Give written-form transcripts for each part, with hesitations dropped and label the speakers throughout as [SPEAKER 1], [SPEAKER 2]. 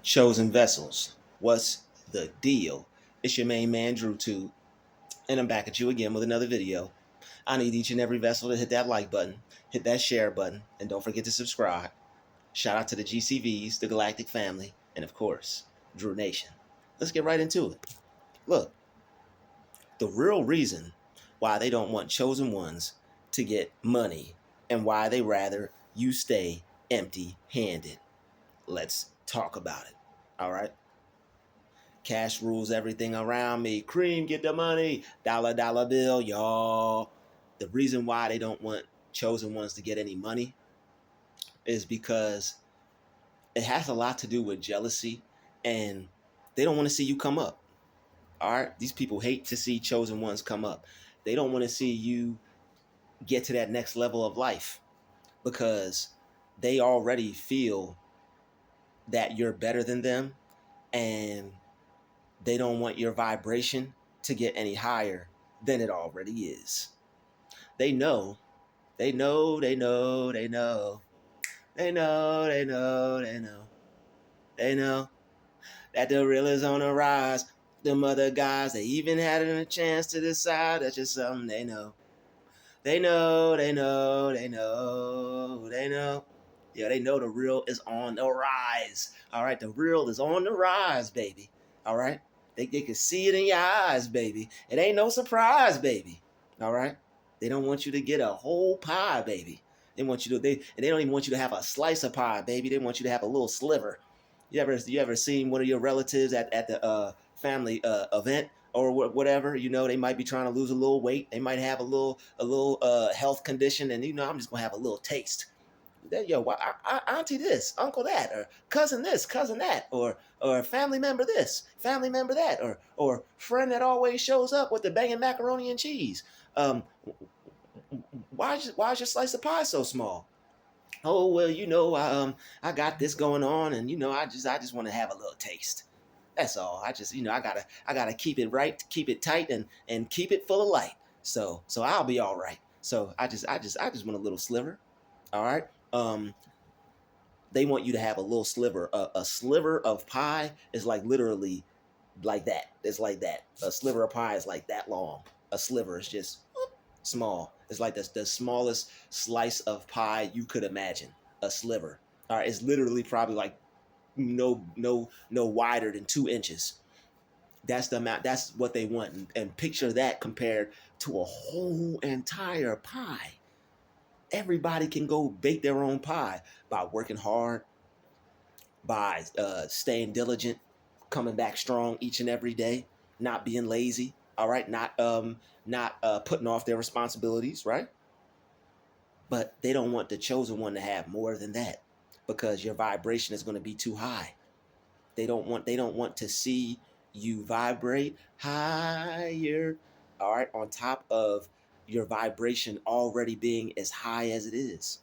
[SPEAKER 1] Chosen vessels. What's the deal? It's your main man, Druuill, and I'm back at you again with another video. I need each and every vessel to hit that like button, hit that share button, and don't forget to subscribe. Shout out to the GCVs, the Galactic Family, and of course, Drew Nation. Let's get right into it. Look, the real reason why they don't want chosen ones to get money and why they rather you stay empty handed. Let's talk about it. All right. Cash rules everything around me. Cream, get the money. Dollar, dollar bill, y'all. The reason why they don't want chosen ones to get any money is because it has a lot to do with jealousy and they don't want to see you come up. All right. These people hate to see chosen ones come up. They don't want to see you get to that next level of life because they already feel that you're better than them and they don't want your vibration to get any higher than it already is. They know, they know, they know, they know, they know, they know, they know, they know that the real is on the rise. Them other guys, they even had a chance to decide that's just something they know. They know, they know, they know, they know. Yeah, they know the real is on the rise. All right, the real is on the rise, baby. All right, they can see it in your eyes, baby. It ain't no surprise, baby. All right, they don't want you to get a whole pie, baby. They want you to they don't even want you to have a slice of pie, baby. They want you to have a little sliver. You ever seen one of your relatives at the family event or whatever? You know, they might be trying to lose a little weight. They might have a little health condition, and I'm just gonna have a little taste. Yo, auntie this, uncle that, or cousin this, cousin that, or family member this, family member that, or friend that always shows up with the banging macaroni and cheese. Um, why is your slice of pie so small? Oh well, I got this going on, and I just want to have a little taste. That's all. I gotta keep it right, keep it tight, and keep it full of light. So I'll be all right. So I just want a little sliver. All right. They want you to have a little sliver. A sliver of pie is like literally like that. It's like that. A sliver of pie is like that long. A sliver is just small. It's like the smallest slice of pie you could imagine. A sliver. All right. It's literally probably like no wider than 2 inches. That's the amount. That's what they want. And picture that compared to a whole entire pie. Everybody can go bake their own pie by working hard, by staying diligent, coming back strong each and every day, not being lazy. All right, not putting off their responsibilities. Right, but they don't want the chosen one to have more than that because your vibration is going to be too high. They don't want to see you vibrate higher. All right, on top of your vibration already being as high as it is.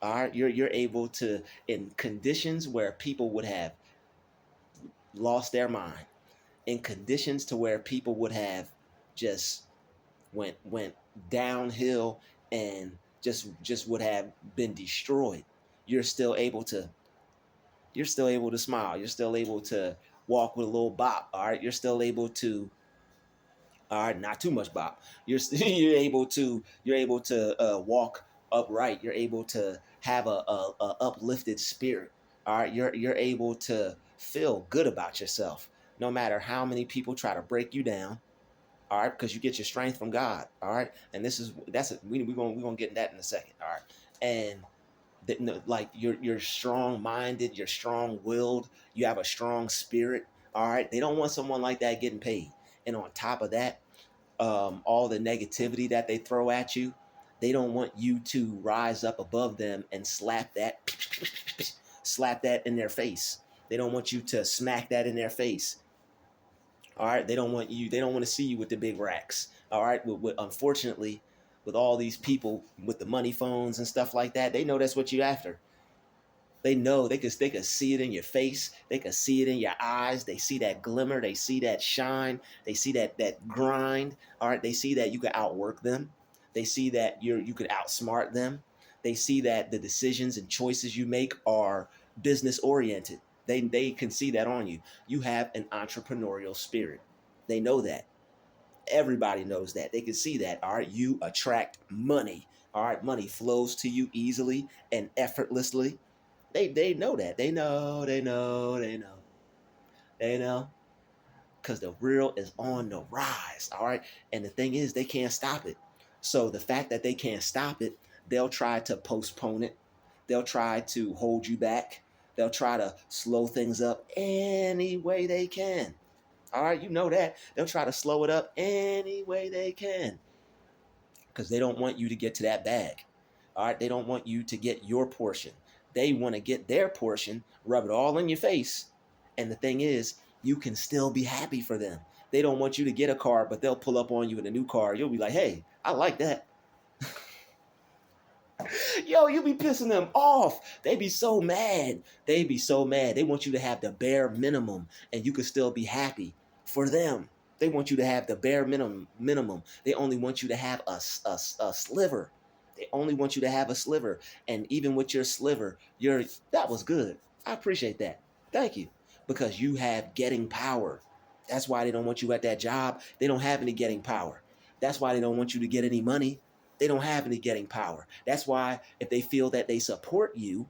[SPEAKER 1] All right, you're able to, in conditions where people would have lost their mind, in conditions to where people would have just went downhill and just would have been destroyed. You're still able to you're still able to smile. You're still able to walk with a little bop. All right. You're still able to, all right, not too much bop. You're able to walk upright. You're able to have a uplifted spirit. All right. You're able to feel good about yourself, no matter how many people try to break you down. All right, because you get your strength from God. All right, and we're gonna get in that in a second. All right, and that, no, like you're strong minded, you're strong willed, you have a strong spirit. All right, they don't want someone like that getting paid. And on top of that, all the negativity that they throw at you, they don't want you to rise up above them and slap that in their face. They don't want you to smack that in their face. All right, they don't want to see you with the big racks. All right, unfortunately, with all these people with the money phones and stuff like that, they know that's what you're after. They know they could see it in your face. They could see it in your eyes. They see that glimmer. They see that shine. They see that grind. All right. They see that you can outwork them. They see that you could outsmart them. They see that the decisions and choices you make are business oriented. They can see that on you. You have an entrepreneurial spirit. They know that. Everybody knows that. They can see that. All right. You attract money. All right. Money flows to you easily and effortlessly. They know that. They know, they know, they know. They know. Because the real is on the rise. All right. And the thing is, they can't stop it. So the fact that they can't stop it, they'll try to postpone it. They'll try to hold you back. They'll try to slow things up any way they can. All right, you know that. They'll try to slow it up any way they can because they don't want you to get to that bag. All right, they don't want you to get your portion. They want to get their portion, rub it all in your face. And the thing is, you can still be happy for them. They don't want you to get a car, but they'll pull up on you in a new car. You'll be like, hey, I like that. Yo, you be pissing them off. They be so mad. They be so mad. They want you to have the bare minimum and you can still be happy for them. They want you to have the bare minimum. They only want you to have a sliver. They only want you to have a sliver. And even with your sliver, that was good. I appreciate that. Thank you. Because you have getting power. That's why they don't want you at that job. They don't have any getting power. That's why they don't want you to get any money. They don't have any getting power. That's why if they feel that they support you,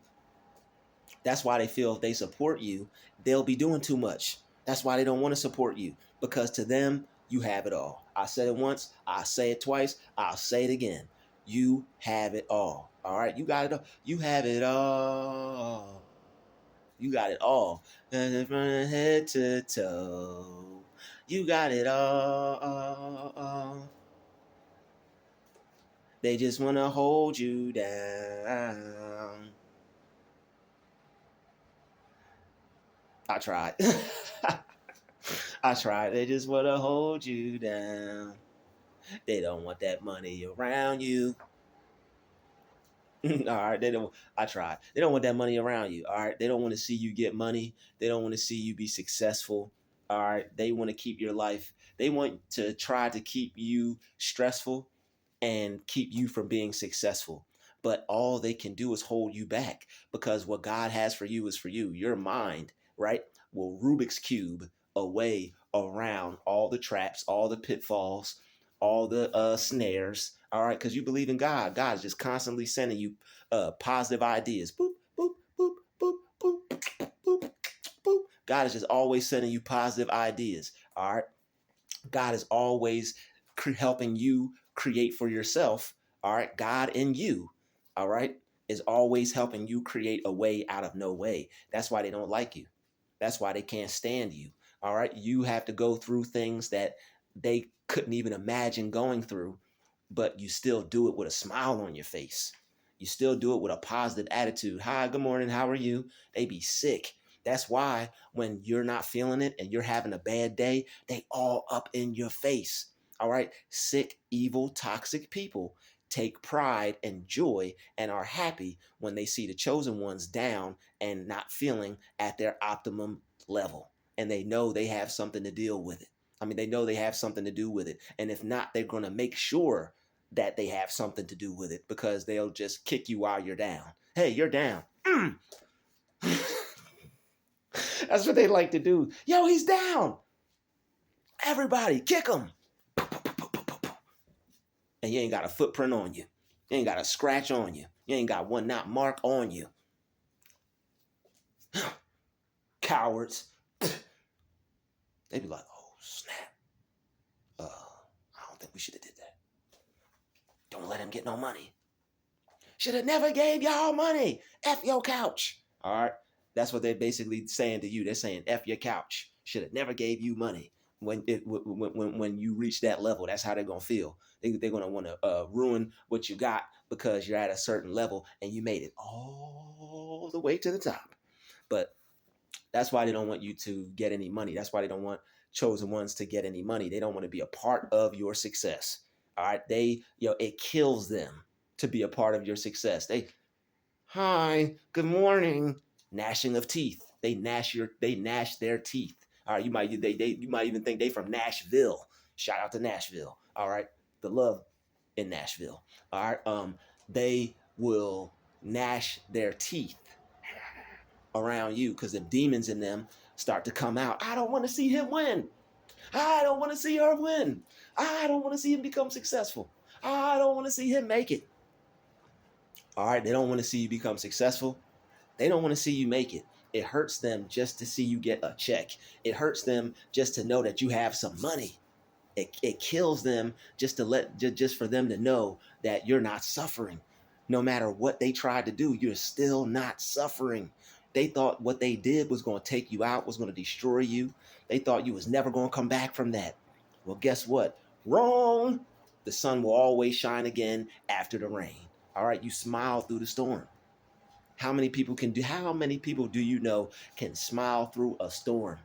[SPEAKER 1] that's why they feel if they support you, they'll be doing too much. That's why they don't want to support you because to them, you have it all. I said it once, I'll say it twice, I'll say it again. You have it all. All right, you got it all. You have it all. You got it all. And from head to toe, you got it all. They just want to hold you down. I tried. I tried. They just want to hold you down. They don't want that money around you. All right, they don't. I tried. They don't want that money around you. All right, they don't want to see you get money. They don't want to see you be successful. All right, they want to keep your life. They want to try to keep you stressful and keep you from being successful. But all they can do is hold you back because what God has for you is for you. Your mind, right, will Rubik's Cube away around all the traps, all the pitfalls, all the snares. All right, because you believe in God. God is just constantly sending you positive ideas. Boop, boop, boop, boop, boop, boop, boop. God is just always sending you positive ideas. All right. God is always helping you create for yourself. All right. God in you. All right. Is always helping you create a way out of no way. That's why they don't like you. That's why they can't stand you. All right. You have to go through things that they couldn't even imagine going through, but you still do it with a smile on your face. You still do it with a positive attitude. Hi, good morning. How are you? They be sick. That's why when you're not feeling it and you're having a bad day, they all up in your face. All right. Sick, evil, toxic people take pride and joy and are happy when they see the chosen ones down and not feeling at their optimum level. And they know they have something to deal with it. I mean, they know they have something to do with it. And if not, they're going to make sure that they have something to do with it because they'll just kick you while you're down. Hey, you're down. That's what they like to do. Yo, he's down. Everybody, kick him. And you ain't got a footprint on you. You ain't got a scratch on you. You ain't got one knot mark on you. Cowards. They be like, oh, snap. I don't think we should have did that. Don't let him get no money. Should have never gave y'all money. F your couch. All right. That's what they're basically saying to you. They're saying F your couch. Should have never gave you money. When you reach that level, that's how they're gonna feel. They're gonna want to ruin what you got because you're at a certain level and you made it all the way to the top. But that's why they don't want you to get any money. That's why they don't want chosen ones to get any money. They don't want to be a part of your success. All right. It kills them to be a part of your success. Hi, good morning. Gnashing of teeth. They gnash their teeth. All right. You might even think they from Nashville. Shout out to Nashville. All right. The love in Nashville. All right. They will gnash their teeth. around you, because the demons in them start to come out. I don't want to see him win. I don't want to see her win. I don't want to see him become successful. I don't want to see him make it. All right, they don't want to see you become successful. They don't want to see you make it. It hurts them just to see you get a check. It hurts them just to know that you have some money. It kills them just to just for them to know that you're not suffering. No matter what they tried to do, you're still not suffering. They thought what they did was going to take you out, was going to destroy you. They thought you was never going to come back from that. Well, guess what? Wrong. The sun will always shine again after the rain. All right, you smile through the storm. How many people do you know can smile through a storm?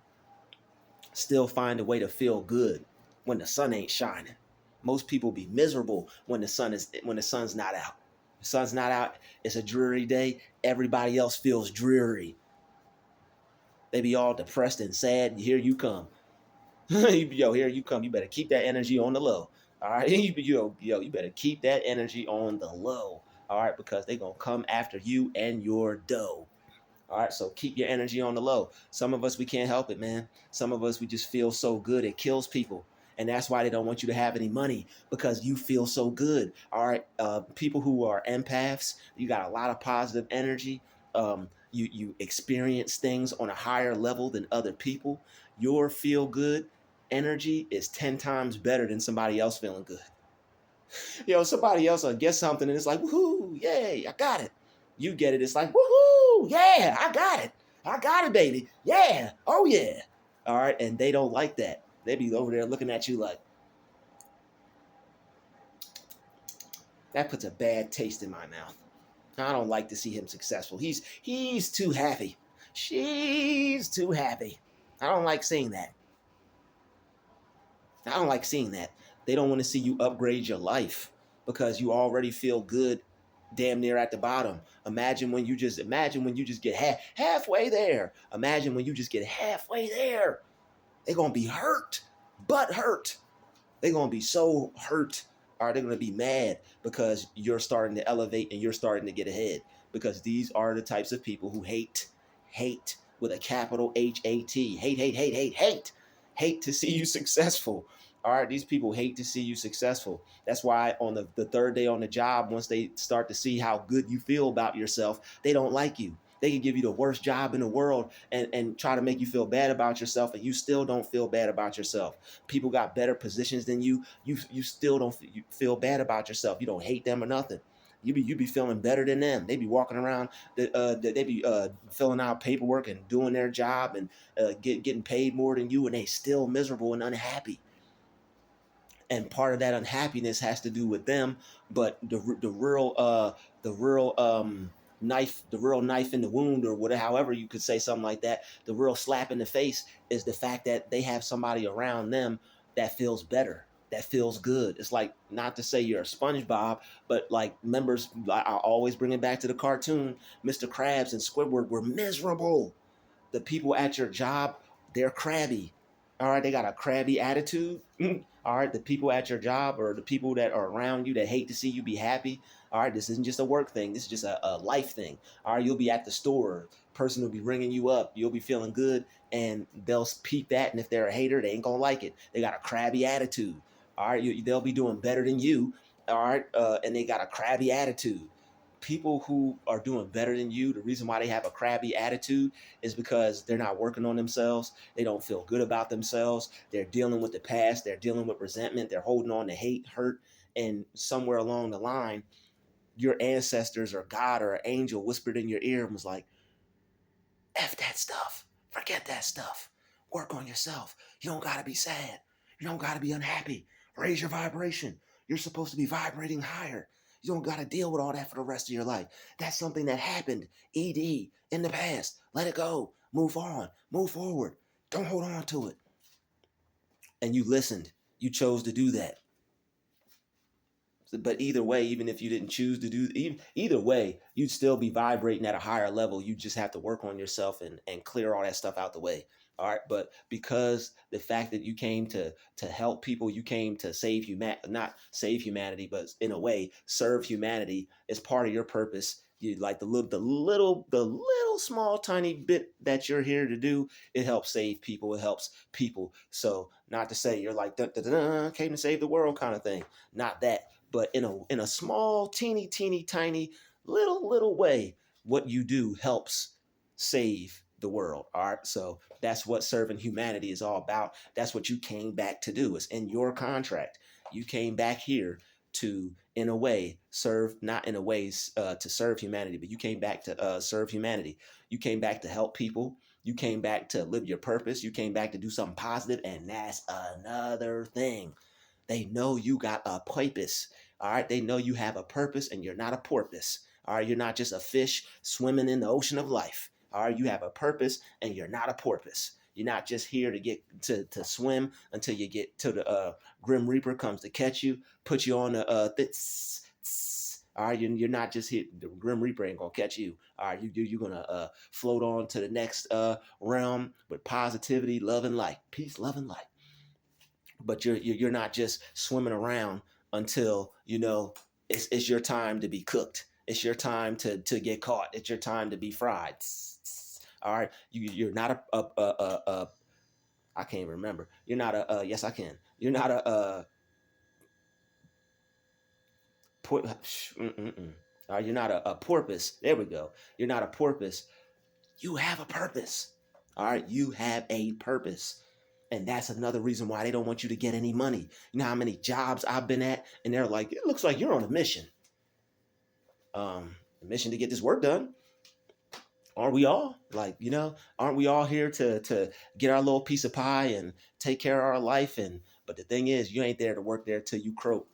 [SPEAKER 1] Still find a way to feel good when the sun ain't shining. Most people be miserable when the sun's not out. The sun's not out, it's a dreary day. Everybody else feels dreary. They be all depressed and sad, and here you come. Here you come. You better keep that energy on the low. All right. You better keep that energy on the low. All right, because they're gonna come after you and your dough. All right, so keep your energy on the low. Some of us, we can't help it, man. Some of us, we just feel so good, it kills people. And that's why they don't want you to have any money, because you feel so good. All right, people who are empaths, you got a lot of positive energy. You experience things on a higher level than other people. Your feel good energy is 10 times better than somebody else feeling good. Somebody else will get something and it's like, woohoo, yay, I got it. You get it, it's like, woohoo, yeah, I got it. I got it, baby. Yeah, oh yeah. All right, and they don't like that. They be over there looking at you like, that puts a bad taste in my mouth. I don't like to see him successful. He's too happy. She's too happy. I don't like seeing that. I don't like seeing that. They don't want to see you upgrade your life because you already feel good damn near at the bottom. Imagine when you just get halfway there. Imagine when you just get halfway there. They're going to be hurt, but hurt. They're going to be so hurt, or they're going to be mad because you're starting to elevate and you're starting to get ahead, because these are the types of people who hate with a capital H-A-T. Hate to see you successful. All right, these people hate to see you successful. That's why on the third day on the job, once they start to see how good you feel about yourself, they don't like you. They can give you the worst job in the world and try to make you feel bad about yourself, and you still don't feel bad about yourself. People got better positions than you. You still don't feel bad about yourself. You don't hate them or nothing. You be feeling better than them. They be walking around. They be filling out paperwork and doing their job and getting paid more than you, and they still miserable and unhappy. And part of that unhappiness has to do with them, but the real knife in the wound, or whatever, however you could say something like that, the real slap in the face is the fact that they have somebody around them that feels better, that feels good. It's like, not to say you're a SpongeBob, but like members, I always bring it back to the cartoon. Mr. Krabs and Squidward were miserable. The people at your job, they're crabby. All right, they got a crabby attitude. All right, the people at your job, or the people that are around you that hate to see you be happy. All right, this isn't just a work thing. This is just a life thing. All right, you'll be at the store. Person will be ringing you up. You'll be feeling good, and they'll peep that. And if they're a hater, they ain't gonna like it. They got a crabby attitude. All right, they'll be doing better than you. All right, and they got a crabby attitude. People who are doing better than you, the reason why they have a crabby attitude is because they're not working on themselves. They don't feel good about themselves. They're dealing with the past. They're dealing with resentment. They're holding on to hate, hurt. And somewhere along the line, your ancestors or God or an angel whispered in your ear and was like, F that stuff. Forget that stuff. Work on yourself. You don't got to be sad. You don't got to be unhappy. Raise your vibration. You're supposed to be vibrating higher. You don't got to deal with all that for the rest of your life. That's something that happened, ED, in the past. Let it go. Move on. Move forward. Don't hold on to it. And you listened. You chose to do that. But either way, even if you didn't choose to do either way, you'd still be vibrating at a higher level. You just have to work on yourself and clear all that stuff out the way. All right, but because the fact that you came to help people, you came to save not save humanity, but in a way serve humanity, is part of your purpose. You like the little small tiny bit that you're here to do. It helps save people. It helps people. So not to say you're like dun, dun, dun, dun, came to save the world kind of thing. Not that, but in a small, teeny tiny, little way, what you do helps save the world. All right. So that's what serving humanity is all about. That's what you came back to do. It's in your contract. You came back here to, in a way, serve, not in a way to serve humanity, but you came back to serve humanity. You came back to help people. You came back to live your purpose. You came back to do something positive, and that's another thing. They know you got a purpose. All right. They know you have a purpose, and you're not a porpoise. All right. You're not just a fish swimming in the ocean of life. All right. You have a purpose, and you're not a porpoise. You're not just here to get to swim until you get to the Grim Reaper comes to catch you, put you on the all right, you're not just here. The Grim Reaper ain't gonna catch you. All right, you're gonna float on to the next realm with positivity, love, and light, peace, love, and light. But you're not just swimming around until it's your time to be cooked. It's your time to get caught. It's your time to be fried. All right, you're not a I can't remember. You're not a yes I can. You're not a you're not a porpoise. There we go. You're not a porpoise. You have a purpose. All right, you have a purpose. And that's another reason why they don't want you to get any money. You know how many jobs I've been at, and they're like, it looks like you're on a mission. A mission to get this work done. Aren't we all? Like, aren't we all here to get our little piece of pie and take care of our life? And but the thing is, you ain't there to work there till you croak.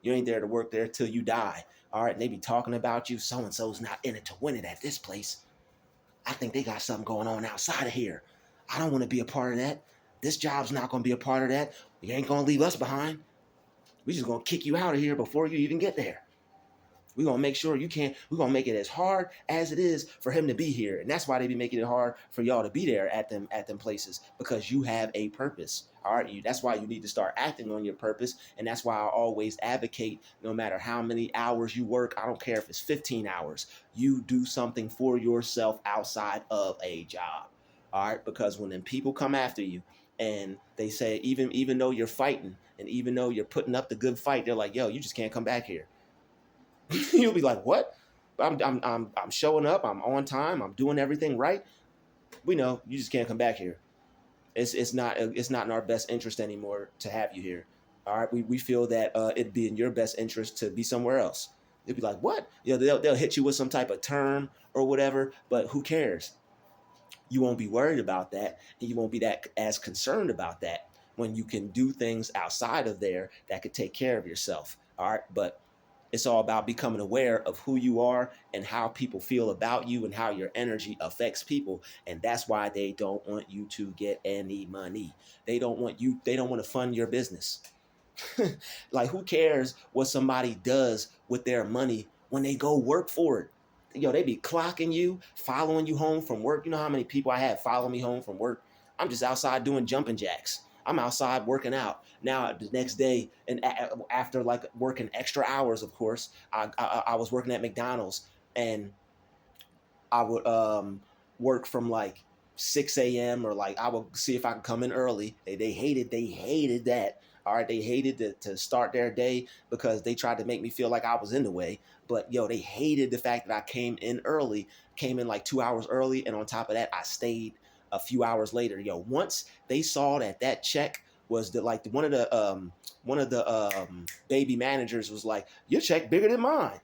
[SPEAKER 1] You ain't there to work there till you die. All right, and they be talking about you. So and so's not in it to win it at this place. I think they got something going on outside of here. I don't want to be a part of that. This job's not going to be a part of that. You ain't going to leave us behind. We just going to kick you out of here before you even get there. We're going to make sure you can't. We're going to make it as hard as it is for him to be here. And that's why they be making it hard for y'all to be there at them places, because you have a purpose. All right. That's why you need to start acting on your purpose. And that's why I always advocate, no matter how many hours you work, I don't care if it's 15 hours, you do something for yourself outside of a job. All right. Because when then people come after you and they say, even though you're fighting and even though you're putting up the good fight, they're like, yo, you just can't come back here. You'll be like, what? I'm showing up. I'm on time. I'm doing everything right. We know you just can't come back here. It's not in our best interest anymore to have you here. All right. We feel that it'd be in your best interest to be somewhere else. They'll be like, what? They'll hit you with some type of term or whatever, but who cares? You won't be worried about that, and you won't be that as concerned about that when you can do things outside of there that could take care of yourself. All right. But it's all about becoming aware of who you are and how people feel about you and how your energy affects people. And that's why they don't want you to get any money. They don't want to fund your business. Like, who cares what somebody does with their money when they go work for it? They be clocking you, following you home from work. You know how many people I had follow me home from work? I'm just outside doing jumping jacks. I'm outside working out. Now the next day, and after like working extra hours, of course, I was working at McDonald's, and I would work from like 6 a.m. or like I would see if I could come in early. They hated that. All right, they hated to start their day because they tried to make me feel like I was in the way. But they hated the fact that I came in early, came in like 2 hours early, and on top of that, I stayed a few hours later. Once they saw that check was like one of the baby managers was like, your check bigger than mine.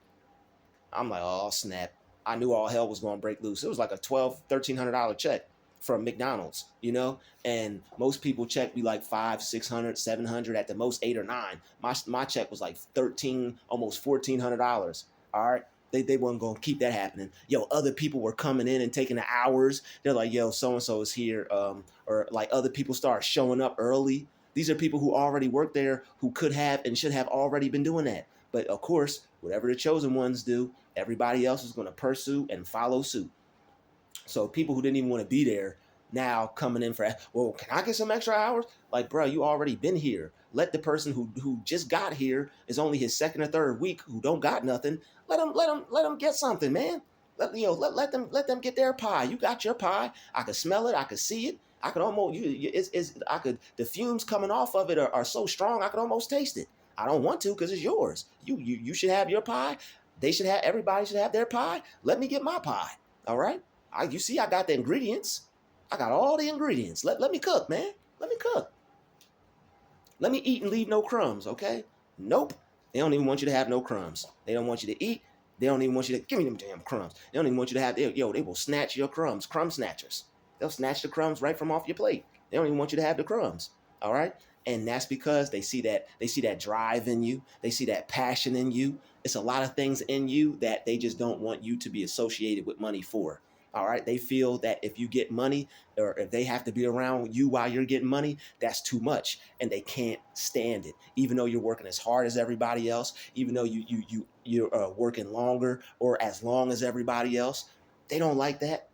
[SPEAKER 1] I'm like, oh snap. I knew all hell was going to break loose. It was like a $1,300 check from McDonald's, and most people check be like 500, 600, 700, at the most 8 or 9. My check was like 13, almost $1,400. All right. They weren't going to keep that happening. Other people were coming in and taking the hours. They're like, yo, so-and-so is here. Or like other people start showing up early. These are people who already work there, who could have and should have already been doing that. But of course, whatever the chosen ones do, everybody else is going to pursue and follow suit. So people who didn't even want to be there now coming in for, well, can I get some extra hours? Like, bro, you already been here. Let the person who just got here, is only his second or third week, who don't got nothing. Let them get something, man. Let them get their pie. You got your pie. I could smell it. I could see it. I could almost I could, the fumes coming off of it are so strong I could almost taste it. I don't want to because it's yours. You should have your pie. Everybody should have their pie. Let me get my pie. All right. You see, I got the ingredients. I got all the ingredients. Let me cook, man. Let me cook. Let me eat and leave no crumbs, okay? Nope. They don't even want you to have no crumbs. They don't want you to eat. They don't even want you to give me them damn crumbs. They don't even want you to have, they will snatch your crumbs, crumb snatchers. They'll snatch the crumbs right from off your plate. They don't even want you to have the crumbs. All right? And that's because they see that drive in you. They see that passion in you. It's a lot of things in you that they just don't want you to be associated with money for. All right? They feel that if you get money, or if they have to be around you while you're getting money, that's too much, and they can't stand it. Even though you're working as hard as everybody else, even though you're working longer or as long as everybody else, they don't like that.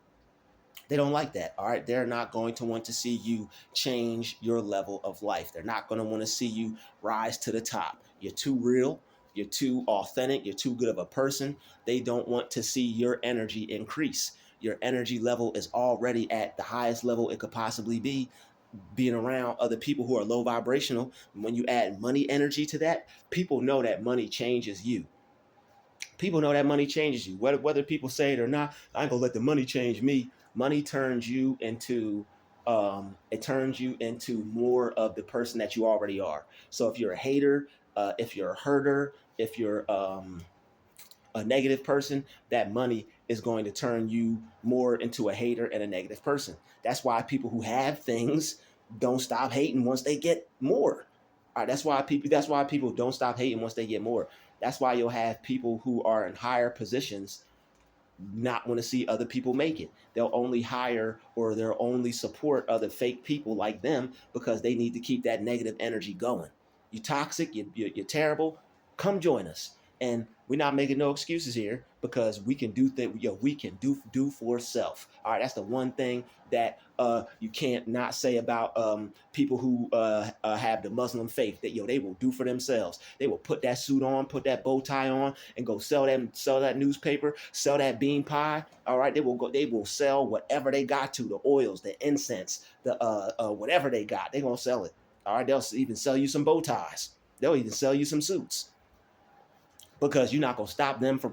[SPEAKER 1] They don't like that. All right. They're not going to want to see you change your level of life. They're not going to want to see you rise to the top. You're too real. You're too authentic. You're too good of a person. They don't want to see your energy increase. Your energy level is already at the highest level it could possibly be, being around other people who are low vibrational. When you add money energy to that, people know that money changes you. People know that money changes you. Whether people say it or not, I ain't gonna let the money change me. Money turns you into more of the person that you already are. So if you're a hater, if you're a herder, if you're a negative person, that money is going to turn you more into a hater and a negative person. That's why people who have things don't stop hating once they get more. All right, that's why people don't stop hating once they get more. That's why you'll have people who are in higher positions not want to see other people make it. They'll only hire, or they'll only support other fake people like them because they need to keep that negative energy going. You toxic, you're terrible. Come join us. And we're not making no excuses here, because we can do things. We can do for self. All right, that's the one thing that you can't not say about people who have the Muslim faith. That they will do for themselves. They will put that suit on, put that bow tie on, and go sell that newspaper, sell that bean pie. All right, they will sell whatever they got to, the oils, the incense, the whatever they got. They're gonna sell it. All right, they'll even sell you some bow ties. They'll even sell you some suits, because you're not going to stop them for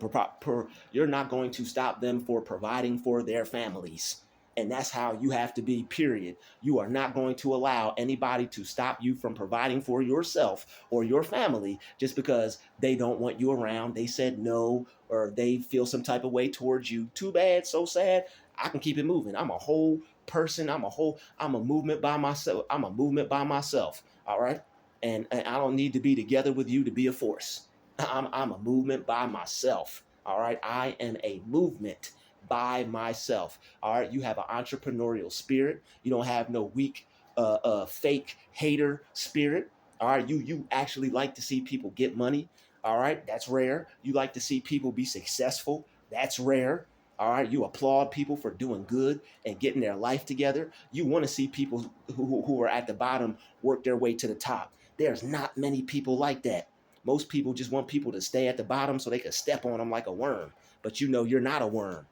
[SPEAKER 1] providing for their families. And that's how you have to be, period. You are not going to allow anybody to stop you from providing for yourself or your family just because they don't want you around. They said no, or they feel some type of way towards you. Too bad, so sad. I can keep it moving. I'm a whole person. I'm a movement by myself. I'm a movement by myself. All right. And I don't need to be together with you to be a force. I'm a movement by myself. All right. I am a movement by myself. All right. You have an entrepreneurial spirit. You don't have no weak, fake hater spirit. All right. You actually like to see people get money. All right. That's rare. You like to see people be successful. That's rare. All right. You applaud people for doing good and getting their life together. You want to see people who are at the bottom work their way to the top. There's not many people like that. Most people just want people to stay at the bottom so they can step on them like a worm. But you're not a worm.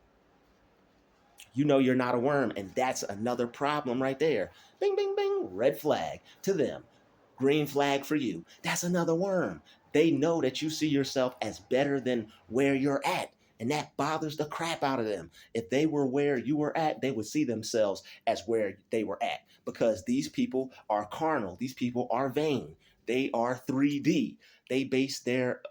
[SPEAKER 1] You're not a worm. And that's another problem right there. Bing, bing, bing. Red flag to them. Green flag for you. That's another worm. They know that you see yourself as better than where you're at. And that bothers the crap out of them. If they were where you were at, they would see themselves as where they were at. Because these people are carnal. These people are vain. They are 3D. They base their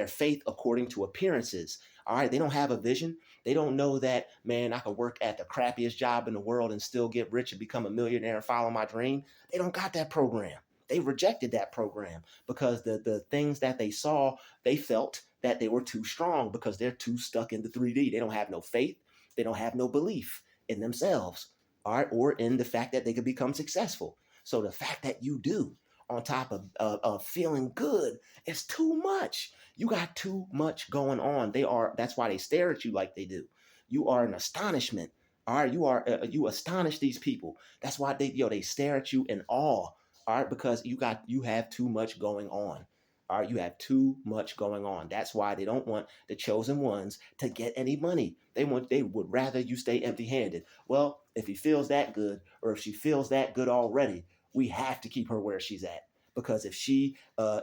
[SPEAKER 1] faith according to appearances. All right, they don't have a vision. They don't know that, man, I could work at the crappiest job in the world and still get rich and become a millionaire and follow my dream. They don't got that program. They rejected that program because the things that they saw, they felt that they were too strong because they're too stuck in the 3D. They don't have no faith. They don't have no belief in themselves, all right, or in the fact that they could become successful. So the fact that you do, on top of feeling good, is too much. You got too much going on. That's why they stare at you like they do. You are an astonishment. All right, you astonish these people. That's why they stare at you in awe. All right, because you have too much going on. All right, you have too much going on. That's why they don't want the chosen ones to get any money. They would rather you stay empty-handed. Well, if he feels that good, or if she feels that good already, we have to keep her where she's at. Because if she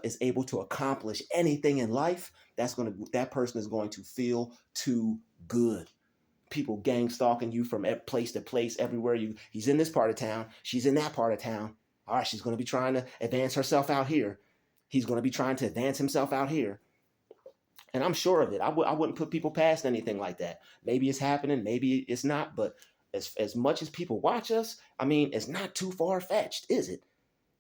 [SPEAKER 1] is able to accomplish anything in life, that person is going to feel too good. People gang stalking you from place to place, everywhere. He's in this part of town, she's in that part of town. All right, she's going to be trying to advance herself out here. He's going to be trying to advance himself out here. And I'm sure of it. I wouldn't put people past anything like that. Maybe it's happening, maybe it's not. But as much as people watch us, I mean, it's not too far fetched, is it?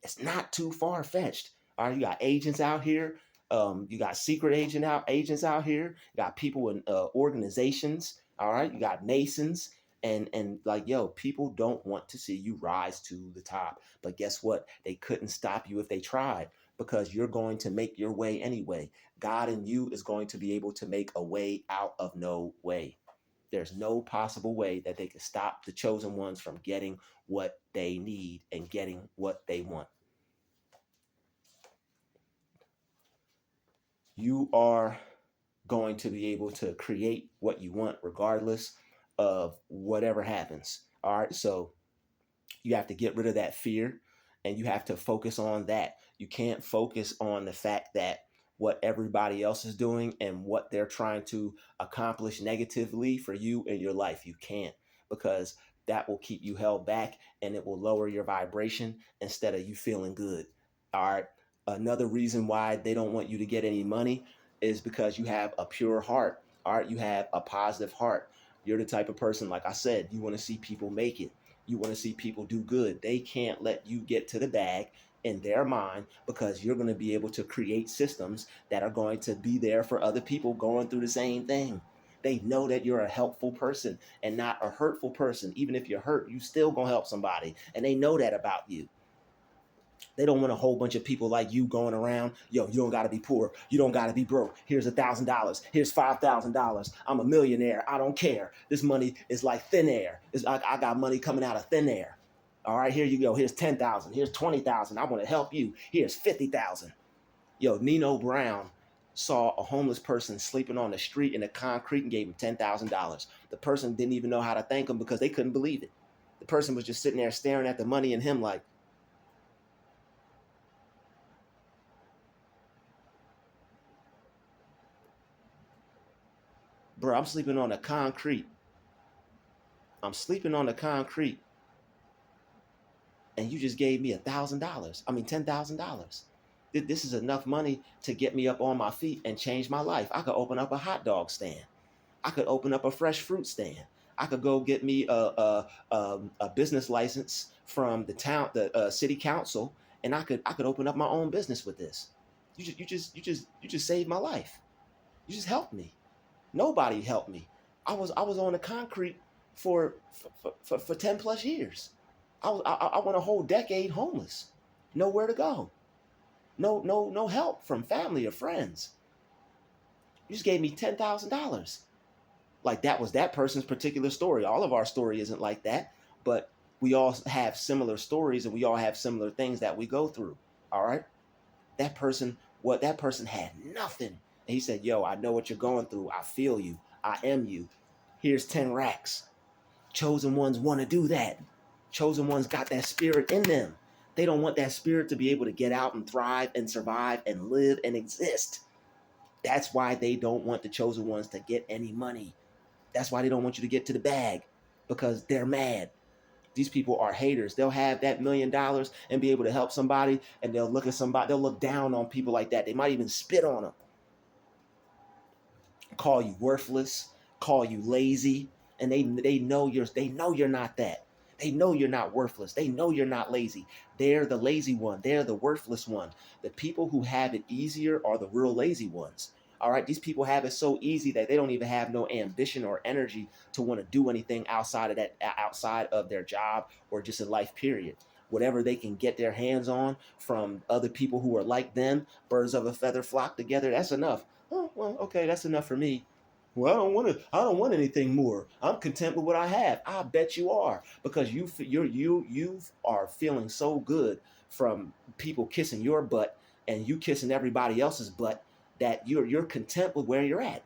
[SPEAKER 1] It's not too far fetched. All right, you got agents out here. You got secret agents out here. You got people in organizations. All right, you got Masons, and like, yo, people don't want to see you rise to the top. But guess what? They couldn't stop you if they tried, because you're going to make your way anyway. God in you is going to be able to make a way out of no way. There's no possible way that they can stop the chosen ones from getting what they need and getting what they want. You are going to be able to create what you want regardless of whatever happens. All right. So you have to get rid of that fear, and you have to focus on that. You can't focus on the fact that what everybody else is doing and what they're trying to accomplish negatively for you in your life. You can't, because that will keep you held back, and it will lower your vibration instead of you feeling good. All right. Another reason why they don't want you to get any money is because you have a pure heart. All right. You have a positive heart. You're the type of person, like I said, you want to see people make it. You want to see people do good. They can't let you get to the bag in their mind, because you're going to be able to create systems that are going to be there for other people going through the same thing. They know that you're a helpful person and not a hurtful person. Even if you're hurt, you still going to help somebody. And they know that about you. They don't want a whole bunch of people like you going around. Yo, you don't got to be poor. You don't got to be broke. Here's $1,000. Here's $5,000. I'm a millionaire. I don't care. This money is like thin air. I got money coming out of thin air. All right, here you go. Here's 10,000. Here's 20,000. I want to help you. Here's 50,000. Yo, Nino Brown saw a homeless person sleeping on the street in the concrete and gave him $10,000. The person didn't even know how to thank him because they couldn't believe it. The person was just sitting there staring at the money and him like, bro, I'm sleeping on the concrete. I'm sleeping on the concrete, and you just gave me $1,000. I mean, $10,000. This is enough money to get me up on my feet and change my life. I could open up a hot dog stand. I could open up a fresh fruit stand. I could go get me a business license from the city council, and I could open up my own business with this. You just saved my life. You just helped me. Nobody helped me. I was on the concrete for 10 plus years. I went a whole decade homeless, nowhere to go, no help from family or friends. You just gave me $10,000. Like, that was that person's particular story. All of our story isn't like that, but we all have similar stories, and we all have similar things that we go through. All right. That person had nothing. And he said, yo, I know what you're going through. I feel you. I am you. Here's 10 racks. Chosen ones want to do that. Chosen ones got that spirit in them. They don't want that spirit to be able to get out and thrive and survive and live and exist. That's why they don't want the chosen ones to get any money. That's why they don't want you to get to the bag, because they're mad. These people are haters. They'll have that $1,000,000 and be able to help somebody, and they'll look down on people like that. They might even spit on them, call you worthless, call you lazy, and they know you're not that. They know you're not worthless. They know you're not lazy. They're the lazy one. They're the worthless one. The people who have it easier are the real lazy ones. All right, these people have it so easy that they don't even have no ambition or energy to want to do anything outside of their job or just in life, period. Whatever they can get their hands on from other people who are like them, birds of a feather flock together, that's enough. Oh, well, okay, that's enough for me. Well, I don't want anything more. I'm content with what I have. I bet you are, because you are feeling so good from people kissing your butt and you kissing everybody else's butt that you're content with where you're at.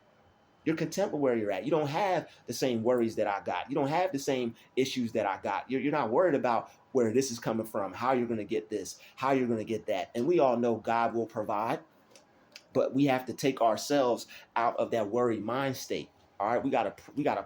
[SPEAKER 1] You're content with where you're at. You don't have the same worries that I got. You don't have the same issues that I got. You're not worried about where this is coming from, how you're going to get this, how you're going to get that. And we all know God will provide, but we have to take ourselves out of that worry mind state. All right, we gotta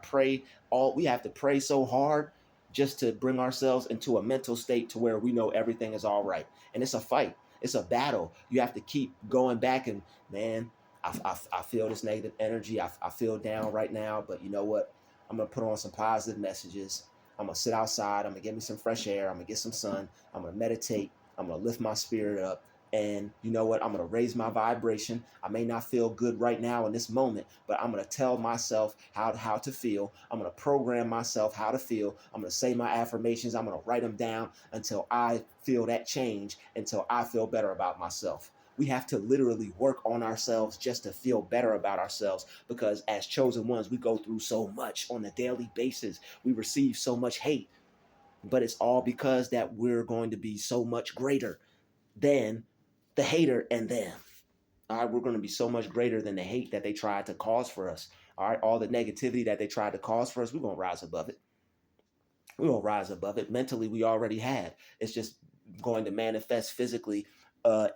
[SPEAKER 1] pray. We have to pray so hard just to bring ourselves into a mental state to where we know everything is all right. And it's a fight. It's a battle. You have to keep going back and, man, I feel this negative energy. I feel down right now, but you know what? I'm gonna put on some positive messages. I'm gonna sit outside. I'm gonna get me some fresh air. I'm gonna get some sun. I'm gonna meditate. I'm gonna lift my spirit up. And you know what? I'm going to raise my vibration. I may not feel good right now in this moment, but I'm going to tell myself how to feel. I'm going to program myself how to feel. I'm going to say my affirmations. I'm going to write them down until I feel that change, until I feel better about myself. We have to literally work on ourselves just to feel better about ourselves, because as chosen ones, we go through so much on a daily basis. We receive so much hate, but it's all because that we're going to be so much greater than the hater and them. All right, we're going to be so much greater than the hate that they tried to cause for us. All right, all the negativity that they tried to cause for us, we're going to rise above it. We're going to rise above it. Mentally, we already have. It's just going to manifest physically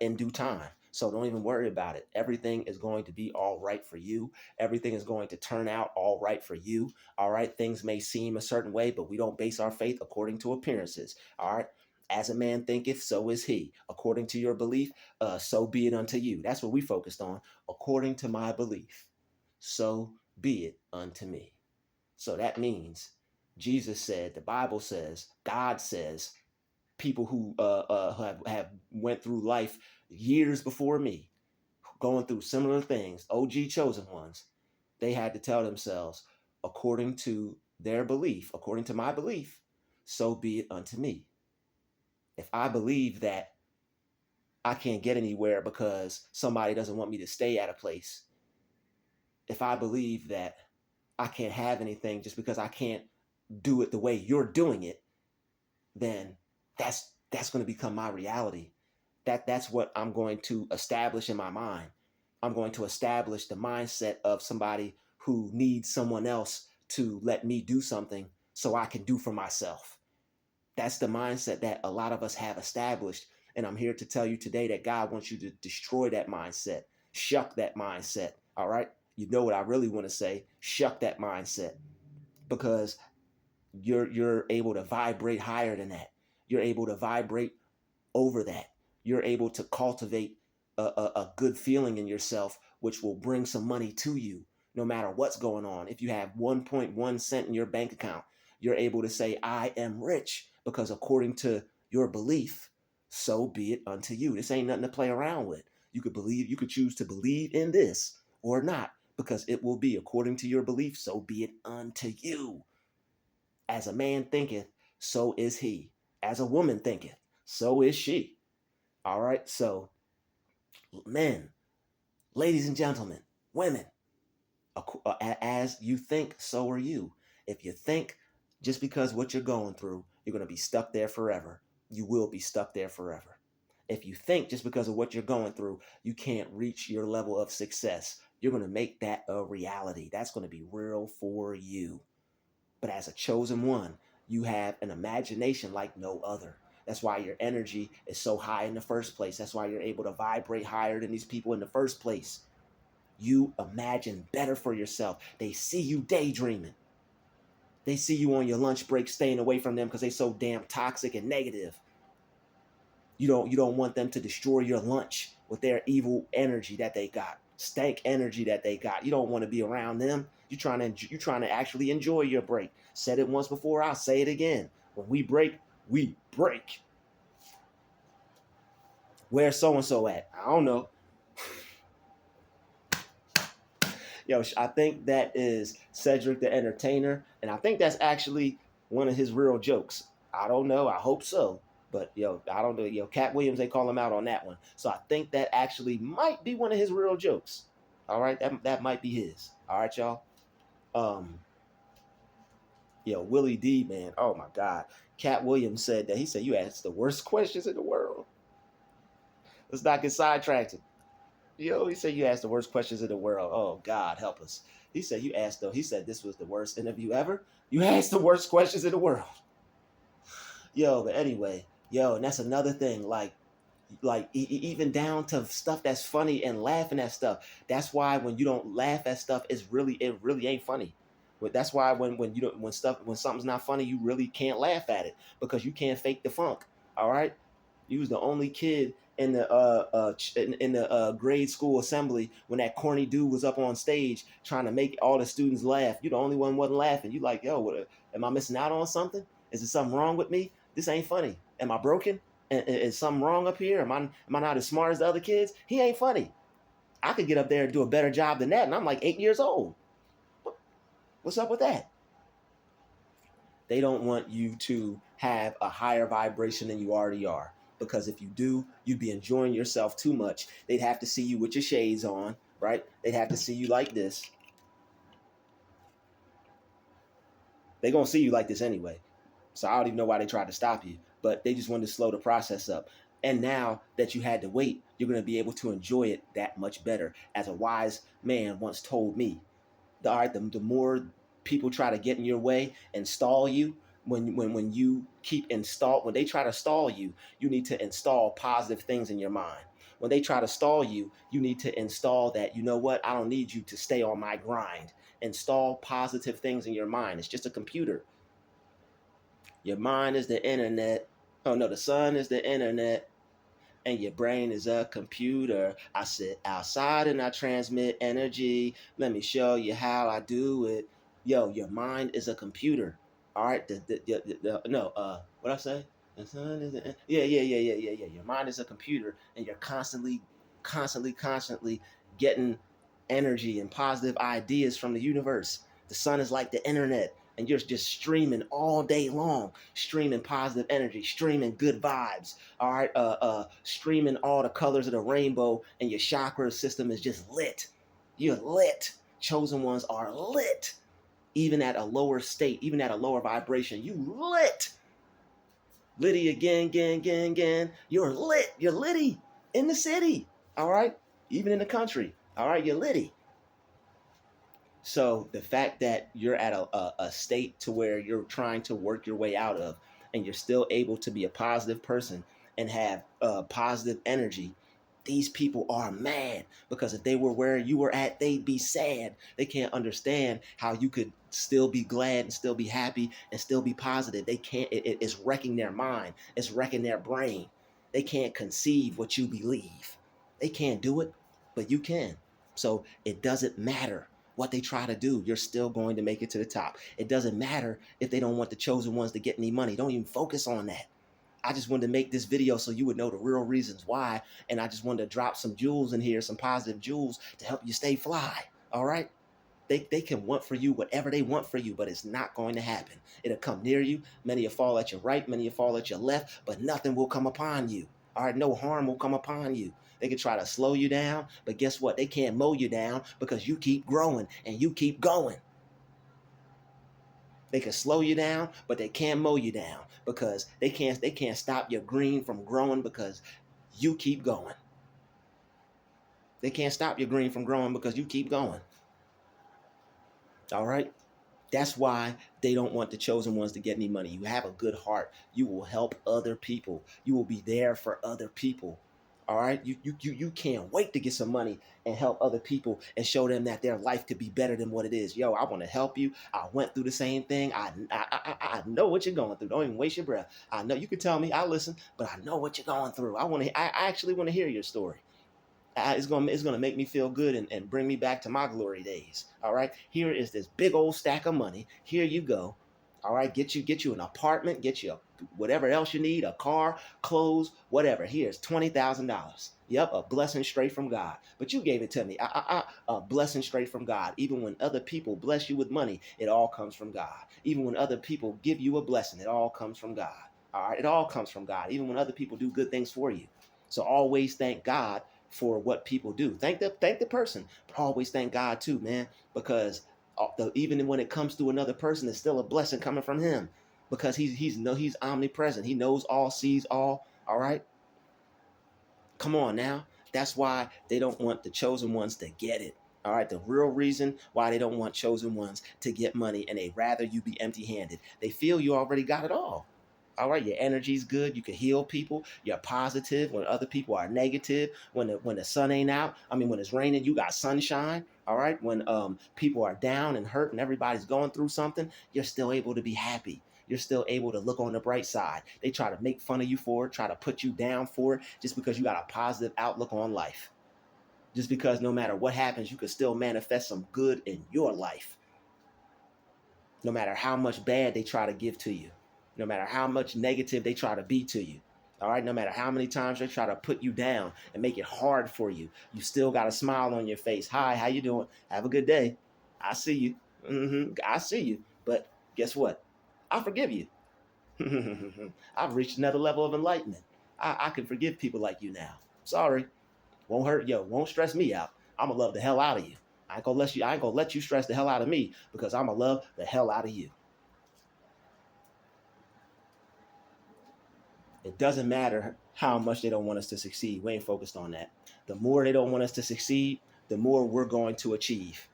[SPEAKER 1] in due time. So don't even worry about it. Everything is going to be all right for you. Everything is going to turn out all right for you. All right, things may seem a certain way, but we don't base our faith according to appearances. All right. As a man thinketh, so is he. According to your belief, so be it unto you. That's what we focused on. According to my belief, so be it unto me. So that means Jesus said, the Bible says, God says, people who have went through life years before me, going through similar things, OG chosen ones, they had to tell themselves, according to their belief, according to my belief, so be it unto me. If I believe that I can't get anywhere because somebody doesn't want me to stay at a place, if I believe that I can't have anything just because I can't do it the way you're doing it, then that's going to become my reality. That's what I'm going to establish in my mind. I'm going to establish the mindset of somebody who needs someone else to let me do something so I can do for myself. That's the mindset that a lot of us have established. And I'm here to tell you today that God wants you to destroy that mindset, shuck that mindset. All right. You know what I really want to say? Shuck that mindset, because you're able to vibrate higher than that. You're able to vibrate over that. You're able to cultivate a good feeling in yourself, which will bring some money to you no matter what's going on. If you have 1.1 cent in your bank account, you're able to say, I am rich, because according to your belief, so be it unto you. This ain't nothing to play around with. You could choose to believe in this or not, because it will be according to your belief, so be it unto you. As a man thinketh, so is he. As a woman thinketh, so is she. All right. So, men, ladies and gentlemen, women, as you think, so are you. If you think just because what you're going through, you're going to be stuck there forever, you will be stuck there forever. If you think just because of what you're going through, you can't reach your level of success, you're going to make that a reality. That's going to be real for you. But as a chosen one, you have an imagination like no other. That's why your energy is so high in the first place. That's why you're able to vibrate higher than these people in the first place. You imagine better for yourself. They see you daydreaming. They see you on your lunch break staying away from them because they're so damn toxic and negative. You don't want them to destroy your lunch with their evil energy that they got, stank energy that they got. You don't want to be around them. You're trying to actually enjoy your break. Said it once before, I'll say it again. When we break, we break. Where's so and so at? I don't know. Yo, I think that is Cedric the Entertainer, and I think that's actually one of his real jokes. I don't know. I hope so. But yo, I don't know. Yo, Cat Williams, they call him out on that one. So I think that actually might be one of his real jokes. All right, that might be his. All right, y'all. Um, Willie D, man. Oh my God. Cat Williams said that. He said, you asked the worst questions in the world. Let's not get sidetracked. He said you asked the worst questions in the world. Oh God, help us. He said you asked though. He said this was the worst interview ever. You asked the worst questions in the world. But anyway, and that's another thing. Even down to stuff that's funny and laughing at stuff. That's why when you don't laugh at stuff, it really ain't funny. But that's why when you don't when something's not funny, you really can't laugh at it because you can't fake the funk. All right, you was the only kid in the grade school assembly when that corny dude was up on stage trying to make all the students laugh. You the only one wasn't laughing. You like, am I missing out on something? Is there something wrong with me? This ain't funny. Am I broken? Is something wrong up here? Am I not as smart as the other kids? He ain't funny. I could get up there and do a better job than that, and I'm like 8 years old. What's up with that? They don't want you to have a higher vibration than you already are. Because if you do, you'd be enjoying yourself too much. They'd have to see you with your shades on, right? They'd have to see you like this. They're going to see you like this anyway. So I don't even know why they tried to stop you. But they just wanted to slow the process up. And now that you had to wait, you're going to be able to enjoy it that much better. As a wise man once told me, the more people try to get in your way and stall you, when you when they try to stall you, you need to install positive things in your mind. When they try to stall you, you need to install that, you know what, I don't need you to stay on my grind. Install positive things in your mind. It's just a computer. Your mind is the internet. Oh no, the sun is the internet. And your brain is a computer. I sit outside and I transmit energy. Let me show you how I do it. Your mind is a computer. All right. What I say? The sun is yeah. Your mind is a computer, and you're constantly getting energy and positive ideas from the universe. The sun is like the internet, and you're just streaming all day long, streaming positive energy, streaming good vibes. All right, streaming all the colors of the rainbow, and your chakra system is just lit. You're lit. Chosen ones are lit. Even at a lower state, even at a lower vibration, you lit. Litty again. You're lit. You're litty in the city. All right, even in the country. All right, you're litty. So the fact that you're at a state to where you're trying to work your way out of, and you're still able to be a positive person and have positive energy, these people are mad, because if they were where you were at, they'd be sad. They can't understand how you could still be glad and still be happy and still be positive. They can't. It's wrecking their mind. It's wrecking their brain. They can't conceive what you believe. They can't do it, but you can. So it doesn't matter what they try to do, you're still going to make it to the top. It doesn't matter if they don't want the chosen ones to get any money. Don't even focus on that. I just wanted to make this video so you would know the real reasons why. And I just wanted to drop some jewels in here, some positive jewels to help you stay fly. All right? They can want for you whatever they want for you, but it's not going to happen. It'll come near you. Many will fall at your right, many will fall at your left, but nothing will come upon you. All right, no harm will come upon you. They can try to slow you down, but guess what? They can't mow you down because you keep growing and you keep going. They can slow you down, but they can't mow you down because they can't stop your green from growing because you keep going. They can't stop your green from growing because you keep going. All right? That's why they don't want the chosen ones to get any money. You have a good heart. You will help other people. You will be there for other people. All right? You can't wait to get some money and help other people and show them that their life could be better than what it is. I want to help you. I went through the same thing. I know what you're going through. Don't even waste your breath. I know you can tell me. I listen, but I know what you're going through. I actually want to hear your story. It's gonna make me feel good and bring me back to my glory days. All right, here is this big old stack of money. Here you go. All right, get you an apartment, get you whatever else you need, a car, clothes, whatever. Here's $20,000. Yep, a blessing straight from God. But you gave it to me. A blessing straight from God. Even when other people bless you with money, it all comes from God. Even when other people give you a blessing, it all comes from God. All right, it all comes from God. Even when other people do good things for you. So always thank God for what people do. Thank the person, but always thank God too, man, because Even when it comes to another person, it's still a blessing coming from him, because he's omnipresent. He knows all, sees all. All right. Come on now. That's why they don't want the chosen ones to get it. All right. The real reason why they don't want chosen ones to get money, and they rather you be empty handed. They feel you already got it all. All right, your energy's good. You can heal people. You're positive when other people are negative. When the sun ain't out, I mean, when it's raining, you got sunshine. All right, when people are down and hurt and everybody's going through something, you're still able to be happy. You're still able to look on the bright side. They try to make fun of you for it, try to put you down for it, just because you got a positive outlook on life. Just because no matter what happens, you can still manifest some good in your life, no matter how much bad they try to give to you, no matter how much negative they try to be to you. All right, no matter how many times they try to put you down and make it hard for you, you still got a smile on your face. Hi, how you doing? Have a good day. I see you. I see you. But guess what? I forgive you. I've reached another level of enlightenment. I can forgive people like you now. Sorry. Won't hurt, won't stress me out. I'ma love the hell out of you. I ain't gonna let you stress the hell out of me, because I'ma love the hell out of you. It doesn't matter how much they don't want us to succeed. We ain't focused on that. The more they don't want us to succeed, the more we're going to achieve.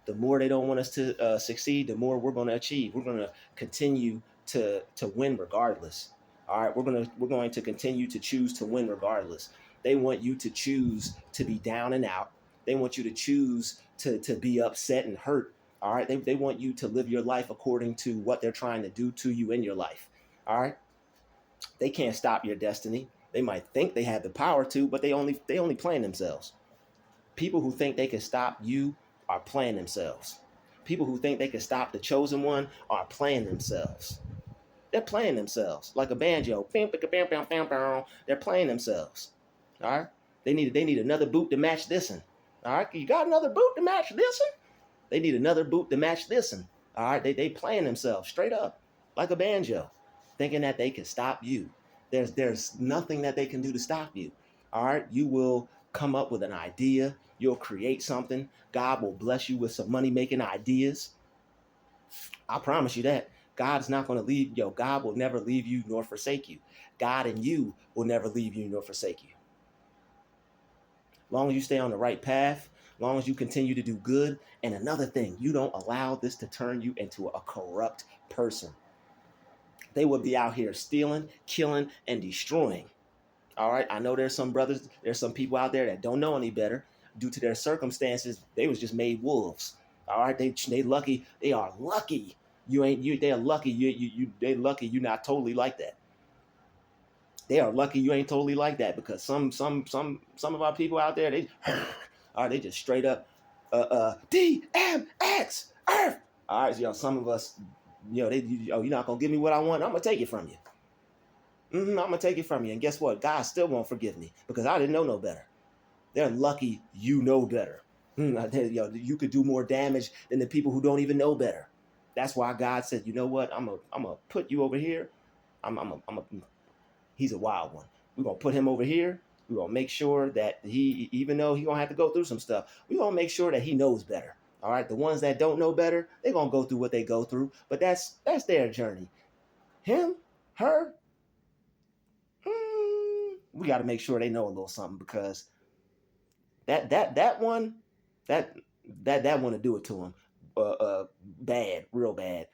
[SPEAKER 1] The more they don't want us to succeed, the more we're going to achieve. We're going to continue to win regardless. All right, we're going to continue to choose to win regardless. They want you to choose to be down and out. They want you to choose to be upset and hurt. All right, they want you to live your life according to what they're trying to do to you in your life. All right, they can't stop your destiny. They might think they have the power to, but they only playing themselves. People who think they can stop you are playing themselves. People who think they can stop the chosen one are playing themselves. They're playing themselves like a banjo. They're playing themselves. All right. They need another boot to match this one. All right. You got another boot to match this one? They need another boot to match this one. All right. They playing themselves straight up like a banjo, thinking that they can stop you. There's nothing that they can do to stop you. All right. You will come up with an idea. You'll create something. God will bless you with some money making ideas. I promise you that. God's not going to leave. God will never leave you nor forsake you. God and you will never leave you nor forsake you. Long as you stay on the right path, long as you continue to do good. And another thing, you don't allow this to turn you into a corrupt person. They will be out here stealing, killing, and destroying. All right. I know there's some people out there that don't know any better. Due to their circumstances, they was just made wolves. All right. They lucky. They are lucky. They're lucky. They lucky you're not totally like that. They are lucky you ain't totally like that, because some of our people out there, they just straight up DMX Earth. All right, so some of us, you're not gonna give me what I want. I'm gonna take it from you. I'm gonna take it from you, and guess what? God still won't forgive me, because I didn't know no better. They're lucky you know better. You could do more damage than the people who don't even know better. That's why God said, you know what? I'm gonna put you over here. He's a wild one. We're gonna put him over here. We're gonna make sure that he, even though he's gonna have to go through some stuff, we're gonna make sure that he knows better. All right. The ones that don't know better, they're gonna go through what they go through. But that's their journey. Him, her, we got to make sure they know a little something, because that one, that one to do it to them, bad, real bad.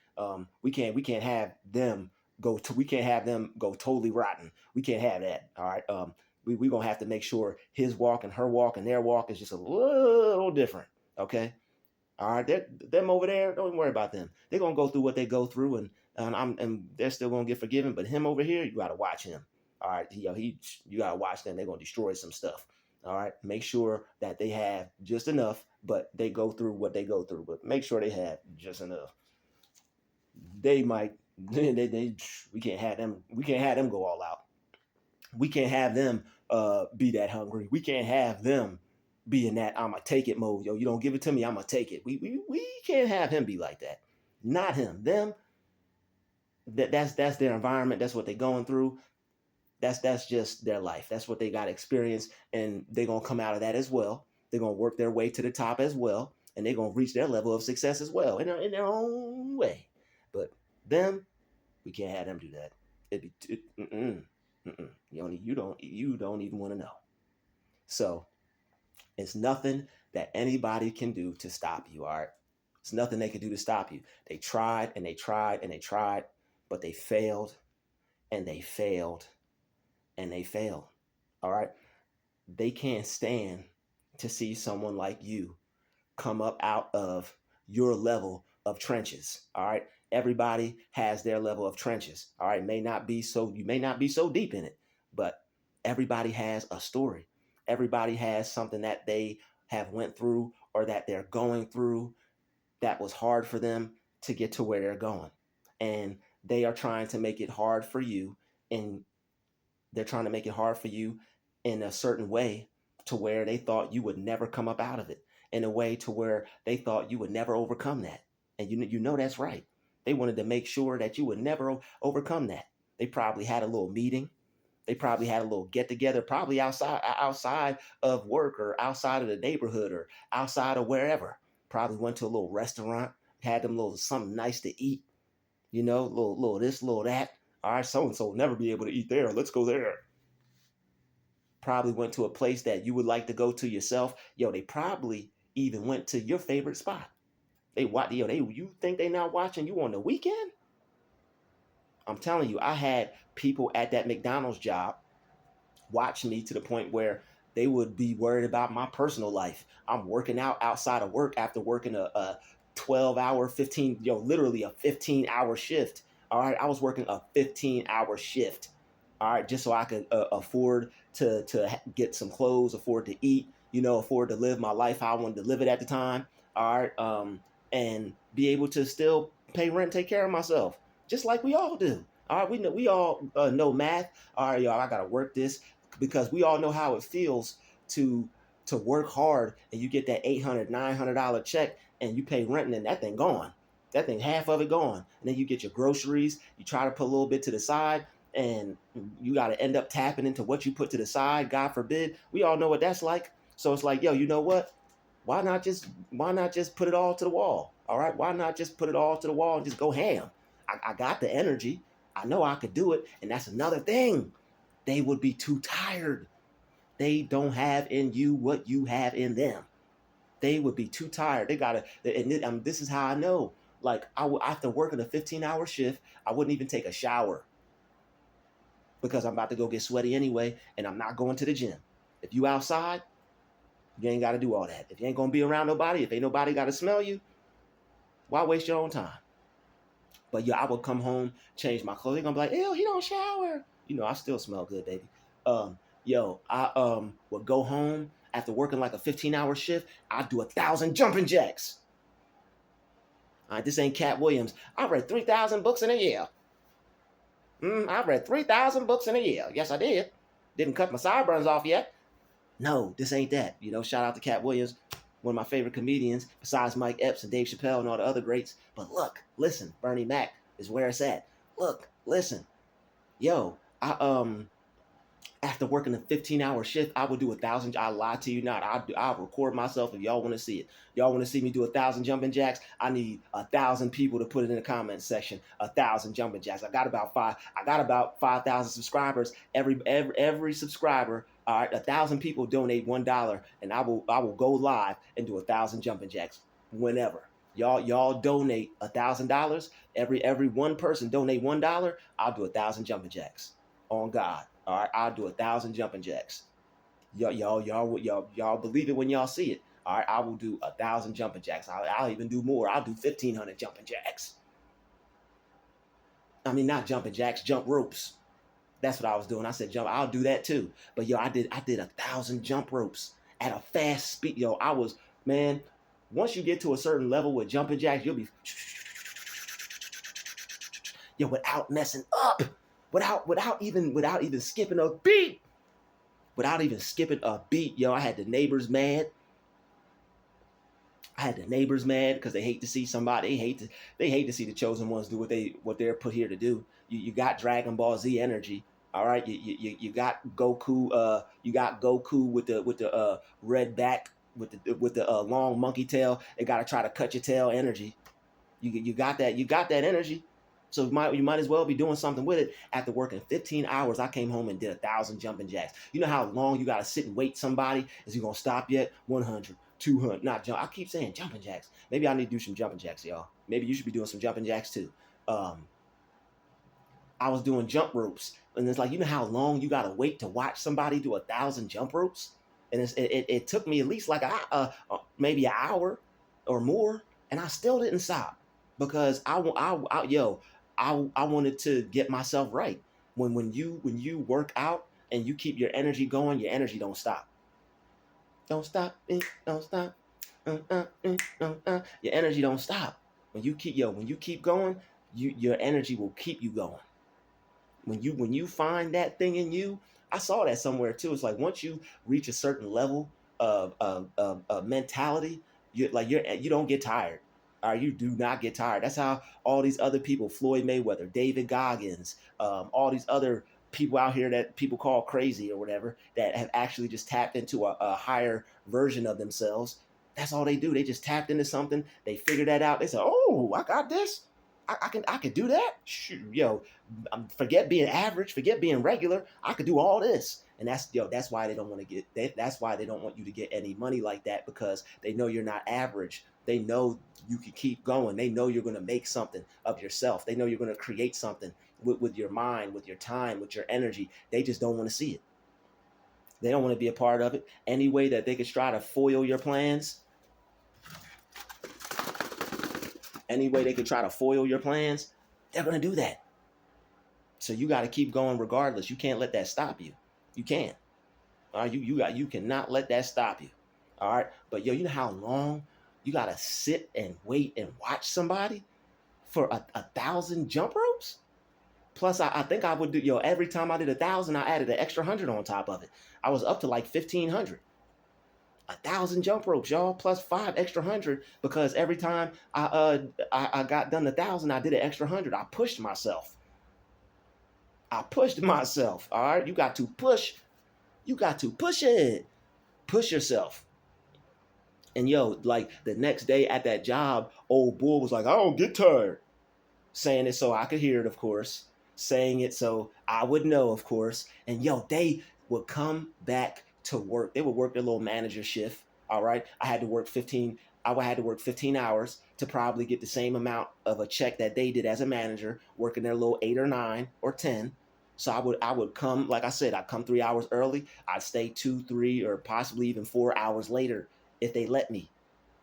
[SPEAKER 1] We can't have them we can't have them go totally rotten. We can't have that. All right. We gonna have to make sure his walk and her walk and their walk is just a little different. Okay. All right, them over there, don't worry about them. They're gonna go through what they go through, and they're still gonna get forgiven. But him over here, you gotta watch him. All right, you gotta watch them. They're gonna destroy some stuff. All right, make sure that they have just enough, but they go through what they go through. But make sure they have just enough. They might. We can't have them. We can't have them go all out. We can't have them be that hungry. We can't have them be in that I'ma take it mode. You don't give it to me, I'ma take it. We can't have him be like that. Not him. Them. That's their environment. That's what they're going through. That's just their life. That's what they got to experience, and they're gonna come out of that as well. They're gonna work their way to the top as well. and they're gonna reach their level of success as well in their own way. But them, we can't have them do that. It'd be you don't even want to know. So it's nothing that anybody can do to stop you. All right, it's nothing they can do to stop you. They tried and they tried and they tried, but they failed and they failed and they failed. All right, they can't stand to see someone like you come up out of your level of trenches. All right. Everybody has their level of trenches. All right. You may not be so deep in it, but everybody has a story. Everybody has something that they have went through or that they're going through that was hard for them to get to where they're going. And they are trying to make it hard for you, and they're trying to make it hard for you in a certain way to where they thought you would never come up out of it, in a way to where they thought you would never overcome that. And you know that's right. They wanted to make sure that you would never overcome that. They probably had a little meeting. They probably had a little get together, probably outside of work or outside of the neighborhood or outside of wherever. Probably went to a little restaurant, had them little something nice to eat, little this, little that. All right, so and so will never be able to eat there. Let's go there. Probably went to a place that you would like to go to yourself. They probably even went to your favorite spot. You think they not watching you on the weekend? I'm telling you, I had people at that McDonald's job watch me to the point where they would be worried about my personal life. I'm working out outside of work after working a 12-hour, literally a 15-hour shift. All right, I was working a 15-hour shift. All right, just so I could afford to get some clothes, afford to eat, afford to live my life how I wanted to live it at the time. All right, and be able to still pay rent, take care of myself, just like we all do. All right, we all know math. All right, y'all, I gotta work this, because we all know how it feels to work hard and you get that $800, $900 check and you pay rent and then that thing gone. That thing, half of it gone. And then you get your groceries, you try to put a little bit to the side, and you got to end up tapping into what you put to the side. God forbid. We all know what that's like. So it's like, yo, you know what? Why not just put it all to the wall? All right. Why not just put it all to the wall and just go ham? I got the energy. I know I could do it. And that's another thing. They would be too tired. They don't have in you what you have in them. They would be too tired. They gotta, and this is how I know. Like, after working a 15-hour shift, I wouldn't even take a shower, because I'm about to go get sweaty anyway, and I'm not going to the gym. If you outside, you ain't got to do all that. If you ain't going to be around nobody, if ain't nobody got to smell you, why waste your own time? But I would come home, change my clothes. They're going to be like, ew, he don't shower. I still smell good, baby. I would go home after working like a 15-hour shift. I'd do 1,000 jumping jacks. All right, this ain't Cat Williams. I read 3,000 books in a year. I read 3,000 books in a year. Yes, I did. Didn't cut my sideburns off yet. No, this ain't that. Shout out to Cat Williams, one of my favorite comedians, besides Mike Epps and Dave Chappelle and all the other greats. But look, listen, Bernie Mac is where it's at. Look, listen. Yo, after working a 15-hour shift, I would do 1,000. I lie to you not. I'll record myself if y'all want to see it. Y'all want to see me do 1,000 jumping jacks? I need 1,000 people to put it in the comments section. 1,000 jumping jacks. I got about 5,000 subscribers. Every subscriber, all right, 1,000 people donate $1, and I will go live and do 1,000 jumping jacks whenever. Y'all donate $1,000. Every one person donate $1. I'll do 1,000 jumping jacks. On God. All right, I'll do 1,000 jumping jacks. Y'all believe it when y'all see it. All right, I will do 1,000 jumping jacks. I'll even do more. I'll do 1,500 jumping jacks. I mean, not jumping jacks, jump ropes. That's what I was doing. I said jump. I'll do that too. But I did 1,000 jump ropes at a fast speed. Man. Once you get to a certain level with jumping jacks, you'll be without messing up. Without even skipping a beat. Without even skipping a beat, I had the neighbors mad. Because they hate to see somebody. They hate to see the chosen ones do what they're put here to do. You got Dragon Ball Z energy. All right, you got Goku. You got Goku with the red back. with the long monkey tail. They got to try to cut your tail energy. You got that. You got that energy. So you might as well be doing something with it. After working 15 hours, I came home and did 1,000 jumping jacks. You know how long you got to sit and wait somebody? Is he going to stop yet? 100, 200, not jump. I keep saying jumping jacks. Maybe I need to do some jumping jacks, y'all. Maybe you should be doing some jumping jacks too. I was doing jump ropes, and it's like, you know how long you gotta wait to watch somebody do 1,000 jump ropes, and it took me at least like maybe an hour or more, and I still didn't stop because I wanted to get myself right. When you work out and you keep your energy going, your energy don't stop. Don't stop, don't stop. Your energy don't stop. When you keep going, your energy will keep you going. When you find that thing in you, I saw that somewhere too. It's like once you reach a certain level of mentality, you don't get tired. Or you do not get tired. That's how all these other people, Floyd Mayweather, David Goggins, all these other people out here that people call crazy or whatever, that have actually just tapped into a higher version of themselves. That's all they do. They just tapped into something. They figured that out. They said, "Oh, I got this. I can do that. Shoot, forget being average, forget being regular. I could do all this." And that's why they don't want to that's why they don't want you to get any money like that, because they know you're not average. They know you can keep going. They know you're going to make something of yourself. They know you're going to create something with your mind, with your time, with your energy. They just don't want to see it. They don't want to be a part of it. Any way that they could try to foil your plans, any way they could try to foil your plans, they're going to do that. So you got to keep going regardless. You can't let that stop you. You can't. All right, you cannot let that stop you. All right, but you know how long you got to sit and wait and watch somebody for 1,000 jump ropes? Plus, I think I would do, every time I did 1,000, I added an extra 100 on top of it. I was up to like 1,500. 1,000 jump ropes, y'all, plus 5 extra 100, because every time I got done 1,000, I did an extra 100. I pushed myself. All right, you got to push. You got to push it. Push yourself. And like the next day at that job, old bull was like, "I don't get tired." Saying it so I could hear it, of course. Saying it so I would know, of course. And they would come back to work. They would work their little manager shift. All right. I had to work 15 hours to probably get the same amount of a check that they did as a manager, working their little 8 or 9 or 10. So I would come, like I said, I'd come 3 hours early. I'd stay 2, 3, or possibly even 4 hours later if they let me.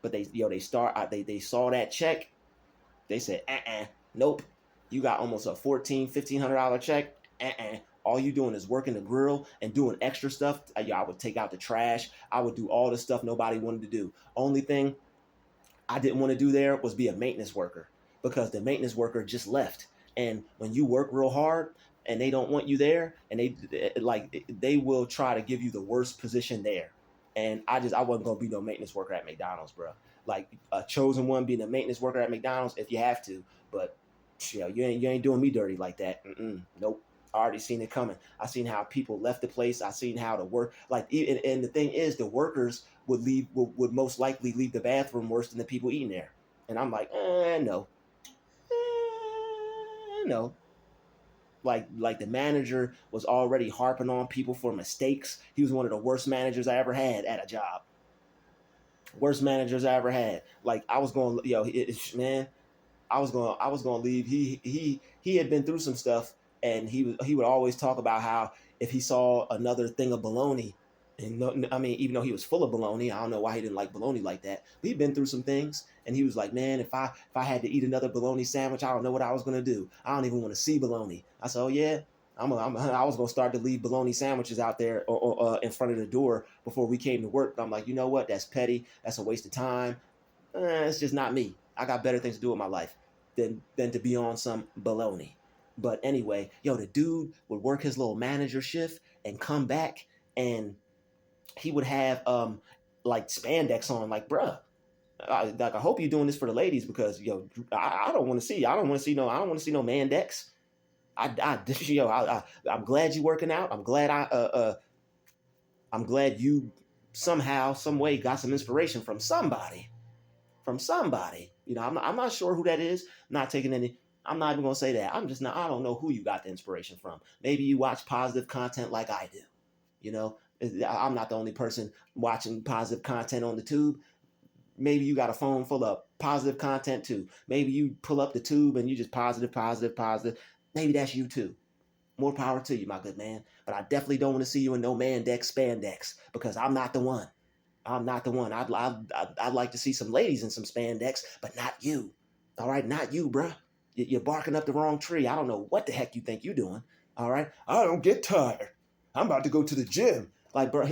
[SPEAKER 1] But they saw that check. They said, nope. You got almost a $1,500 check. All you doing is working the grill and doing extra stuff. I would take out the trash. I would do all the stuff nobody wanted to do. Only thing I didn't want to do there was be a maintenance worker, because the maintenance worker just left. And when you work real hard and they don't want you there, and they will try to give you the worst position there. And I wasn't gonna be no maintenance worker at McDonald's, bro. Like a chosen one being a maintenance worker at McDonald's if you have to, but you ain't doing me dirty like that. Nope. I already seen it coming. I seen how people left the place. I seen how the work, and the thing is, the workers would most likely leave the bathroom worse than the people eating there. And I'm like, no, no. Like the manager was already harping on people for mistakes. He was one of the worst managers I ever had at a job. Worst managers I ever had. Like I was going, man. I was going to leave. He had been through some stuff, and he would always talk about how if he saw another thing of bologna, and no, I mean, even though he was full of bologna, I don't know why he didn't like bologna like that. But he'd been through some things, and he was like, "Man, if I had to eat another bologna sandwich, I don't know what I was gonna do. I don't even want to see bologna." I said, "Oh yeah." I was gonna start to leave bologna sandwiches out there or in front of the door before we came to work. But I'm like, you know what? That's petty. That's a waste of time. It's just not me. I got better things to do with my life than to be on some baloney. But anyway, the dude would work his little manager shift and come back, and he would have like spandex on. Like, bruh, I hope you're doing this for the ladies, because I don't want to see. I don't want to see no mandex. I'm glad you working out. I'm glad I'm glad you somehow, some way got some inspiration from somebody. From somebody. You know, I'm not sure who that is. Not taking any. I'm not even gonna say that. I'm just not. I don't know who you got the inspiration from. Maybe you watch positive content like I do. You know, I'm not the only person watching positive content on the tube. Maybe you got a phone full of positive content too. Maybe you pull up the tube and you just positive, positive, positive. Maybe that's you too. More power to you, my good man. But I definitely don't want to see you in no Mandex spandex because I'm not the one. I'm not the one. I'd like to see some ladies in some spandex, but not you. All right, not you, bruh. You're barking up the wrong tree. I don't know what the heck you think you're doing. All right, I don't get tired. I'm about to go to the gym. Like, bro,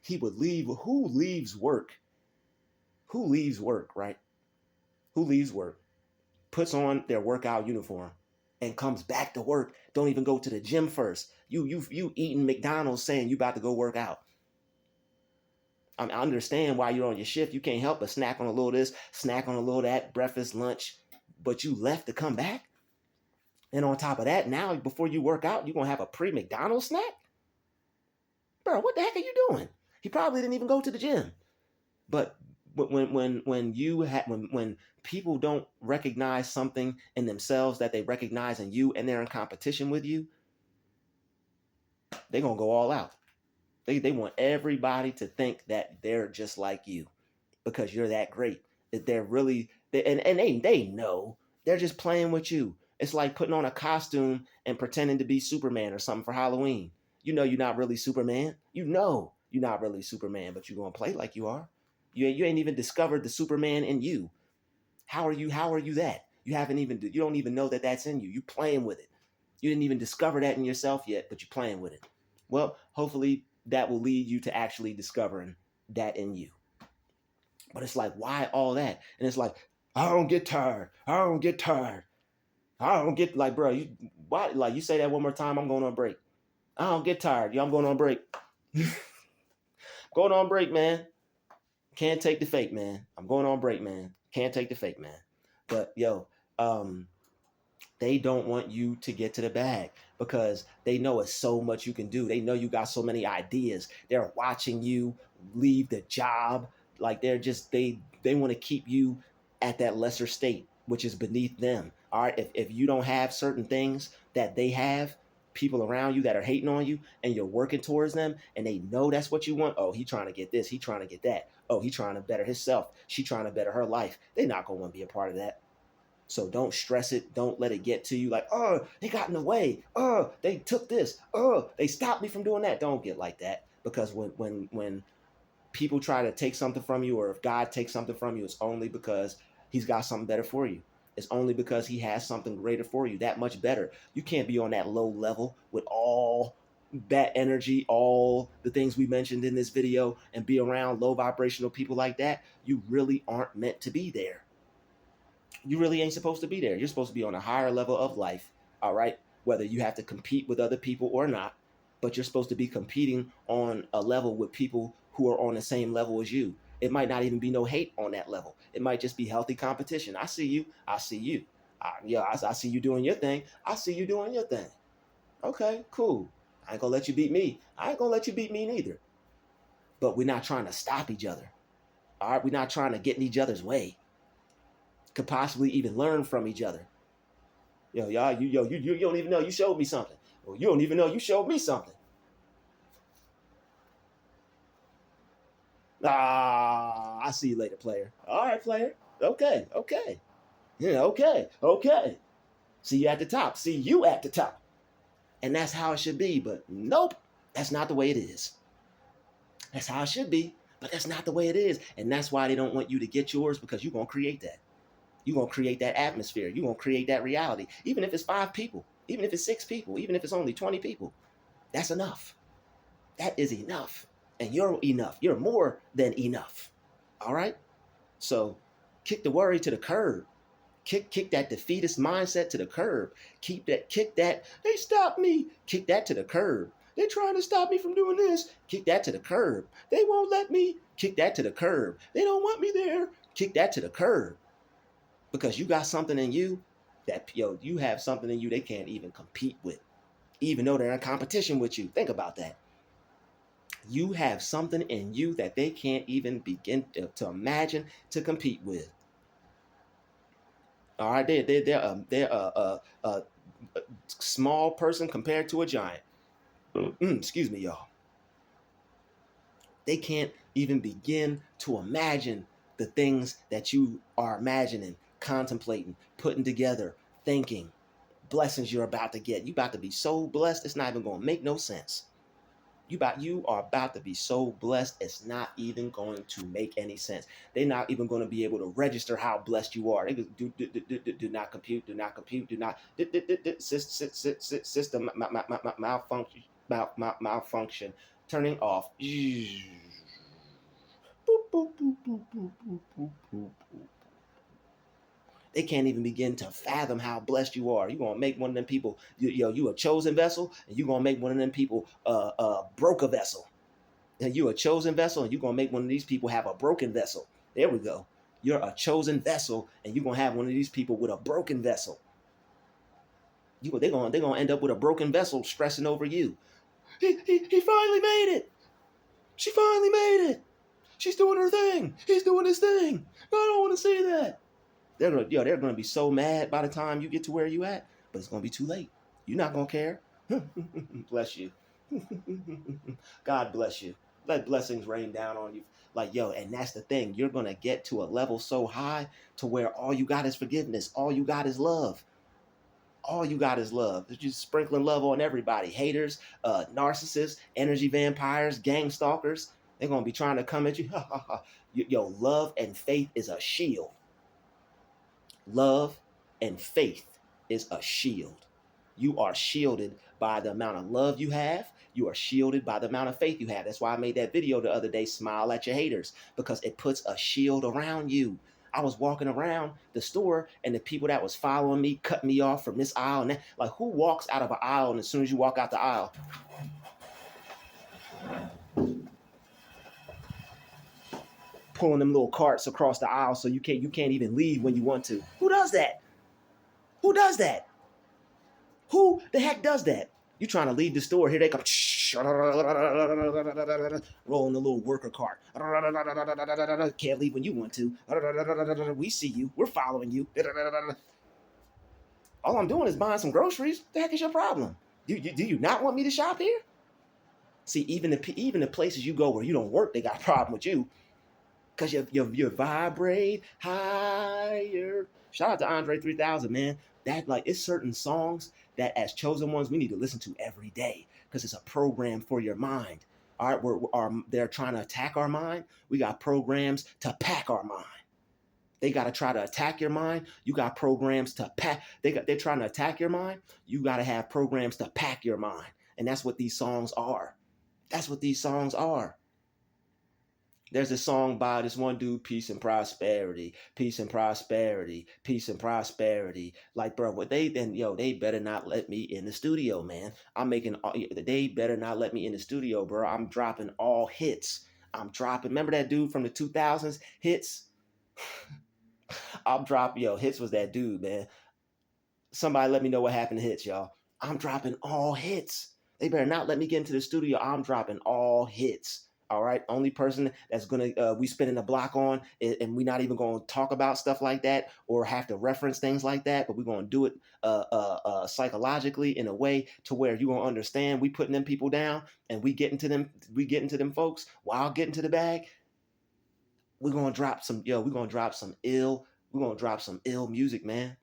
[SPEAKER 1] he would leave. Who leaves work? Who leaves work, right? Who leaves work, puts on their workout uniform, and comes back to work? Don't even go to the gym first. You eating McDonald's saying you about to go work out. I understand why you're on your shift. You can't help but snack on a little this, snack on a little that, breakfast, lunch, but you left to come back. And on top of that, now before you work out, you're gonna have a pre-McDonald's snack? Bro, what the heck are you doing? He probably didn't even go to the gym. But when people don't recognize something in themselves that they recognize in you and they're in competition with you, they're gonna go all out. They want everybody to think that they're just like you because you're that great. That they're really and they know they're just playing with you. It's like putting on a costume and pretending to be Superman or something for Halloween. You know you're not really Superman. You know you're not really Superman, but you're gonna play like you are. You ain't even discovered the Superman in you. How are you that? You don't even know that that's in you. You playing with it. You didn't even discover that in yourself yet, but you're playing with it. Well, hopefully that will lead you to actually discovering that in you. But it's like, why all that? And it's like, I don't get tired. I don't get tired. I don't get like, bro, why? Like, you say that one more time, I'm going on break. I don't get tired. Yo, I'm going on break. Going on break, man. Can't take the fake, man. I'm going on break, man. Can't take the fake, man. But yo, they don't want you to get to the bag because they know it's so much you can do. They know you got so many ideas. They're watching you leave the job. Like they want to keep you at that lesser state, which is beneath them. All right. If you don't have certain things that they have, people around you that are hating on you and you're working towards them and they know that's what you want. Oh, he trying to get this. He trying to get that. Oh, he trying to better himself. She trying to better her life. They're not going to want to be a part of that. So don't stress it. Don't let it get to you like, oh, they got in the way. Oh, they took this. Oh, they stopped me from doing that. Don't get like that. Because when people try to take something from you, or if God takes something from you, it's only because he's got something better for you. It's only because he has something greater for you, that much better. You can't be on that low level with all that energy, all the things we mentioned in this video, and be around low vibrational people like that. You really aren't meant to be there. You really ain't supposed to be there. You're supposed to be on a higher level of life, all right? Whether you have to compete with other people or not, but you're supposed to be competing on a level with people who are on the same level as you. It might not even be no hate on that level. It might just be healthy competition. I see you. I see you. I see you doing your thing. I see you doing your thing. Okay, cool. I ain't gonna let you beat me. I ain't gonna let you beat me neither. But we're not trying to stop each other. All right, we're not trying to get in each other's way. Could possibly even learn from each other. You don't even know you showed me something. Well, you don't even know you showed me something. I see you later, player. All right, player. Okay. Yeah, okay. See you at the top. See you at the top. And that's how it should be. But nope, that's not the way it is. That's how it should be, but that's not the way it is. And that's why they don't want you to get yours, because you're going to create that. You're going to create that atmosphere. You're going to create that reality. Even if it's 5 people, even if it's 6 people, even if it's only 20 people, that's enough. That is enough. And you're enough. You're more than enough. All right? So kick the worry to the curb. Kick that defeatist mindset to the curb. Kick that, they stopped me. Kick that to the curb. They're trying to stop me from doing this. Kick that to the curb. They won't let me. Kick that to the curb. They don't want me there. Kick that to the curb. Because you got something in you that, you have something in you they can't even compete with, even though they're in competition with you. Think about that. You have something in you that they can't even begin to imagine to compete with. All right, they're a small person compared to a giant. Excuse me, y'all. They can't even begin to imagine the things that you are imagining, contemplating, putting together, thinking, blessings you're about to get. You about to be so blessed, it's not even going to make no sense. You are about to be so blessed, it's not even going to make any sense. They're not even going to be able to register how blessed you are. They do not compute, do not compute, do not system malfunction, malfunction, turning off. They can't even begin to fathom how blessed you are. You're gonna make one of them people, you a chosen vessel, and you're gonna make one of them people broke a vessel. And you're a chosen vessel, and you're gonna make one of these people have a broken vessel. There we go. You're a chosen vessel, and you're gonna have one of these people with a broken vessel. They're gonna end up with a broken vessel stressing over you. He finally made it. She finally made it. She's doing her thing. He's doing his thing. I don't want to see that. They're gonna be so mad by the time you get to where you at, but it's gonna be too late. You're not gonna care. Bless you. God bless you. Let blessings rain down on you. Like, yo, and that's the thing. You're gonna get to a level so high to where all you got is forgiveness. All you got is love. All you got is love. They're just sprinkling love on everybody. Haters, narcissists, energy vampires, gang stalkers. They're gonna be trying to come at you. Yo, love and faith is a shield. Love and faith is a shield. You are shielded by the amount of love you have. You are shielded by the amount of faith you have. That's why I made that video the other day, smile at your haters, because it puts a shield around you. I was walking around the store and the people that was following me cut me off from this aisle and that. Like, who walks out of an aisle and as soon as you walk out the aisle, pulling them little carts across the aisle so you can't even leave when you want to? Who does that? Who does that? Who the heck does that? You trying to leave the store, here they come, rolling the little worker cart. Can't leave when you want to. We see you. We're following you. All I'm doing is buying some groceries. The heck is your problem? Do you not want me to shop here? See, even the places you go where you don't work, they got a problem with you. Because you vibrate higher. Shout out to Andre 3000, man. That, like, it's certain songs that as chosen ones we need to listen to every day because it's a program for your mind. All right, they're trying to attack our mind. We got programs to pack our mind. They got to try to attack your mind. You got programs to pack. They're trying to attack your mind. You got to have programs to pack your mind. And that's what these songs are. That's what these songs are. There's a song by this one dude, Peace and Prosperity, Peace and Prosperity, Peace and Prosperity. Like, bro, what they better not let me in the studio, man. They better not let me in the studio, bro. I'm dropping all hits. Remember that dude from the 2000s, Hits? I'm dropping, Hits was that dude, man. Somebody let me know what happened to Hits, y'all. I'm dropping all hits. They better not let me get into the studio. I'm dropping all hits. All right. Only person that's gonna we spinning the block on, and we're not even gonna talk about stuff like that or have to reference things like that, but we're gonna do it psychologically in a way to where you gonna understand we putting them people down and we getting to them folks while getting to the bag. We're gonna drop some ill music, man.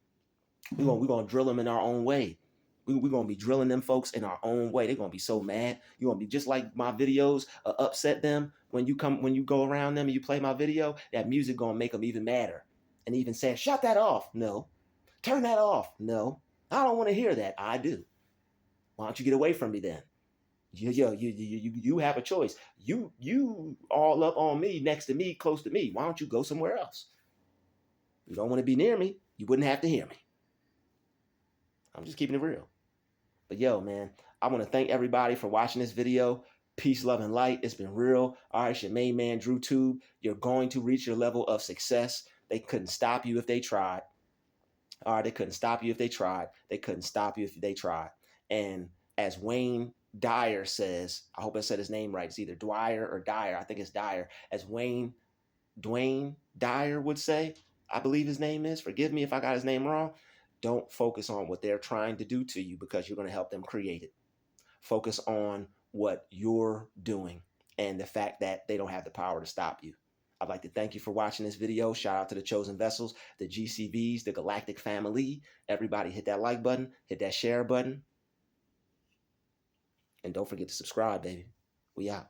[SPEAKER 1] We're gonna drill them in our own way. We're gonna be drilling them folks in our own way. They're gonna be so mad. You're gonna be just like my videos upset them when you go around them and you play my video. That music gonna make them even madder, and even say, "Shut that off." No, turn that off. No, I don't want to hear that. I do. Why don't you get away from me then? You have a choice. You all up on me, next to me, close to me. Why don't you go somewhere else? You don't want to be near me. You wouldn't have to hear me. I'm just keeping it real. But yo, man, I want to thank everybody for watching this video. Peace, love, and light. It's been real. All right, it's your main man, Druuill. You're going to reach your level of success. They couldn't stop you if they tried. All right, they couldn't stop you if they tried. They couldn't stop you if they tried. And as Wayne Dyer says, I hope I said his name right. It's either Dwyer or Dyer. I think it's Dyer. As Dwayne Dyer would say, I believe his name is. Forgive me if I got his name wrong. Don't focus on what they're trying to do to you, because you're going to help them create it. Focus on what you're doing and the fact that they don't have the power to stop you. I'd like to thank you for watching this video. Shout out to the chosen vessels, the GCVs, the galactic family. Everybody hit that like button, hit that share button, and don't forget to subscribe, baby. We out.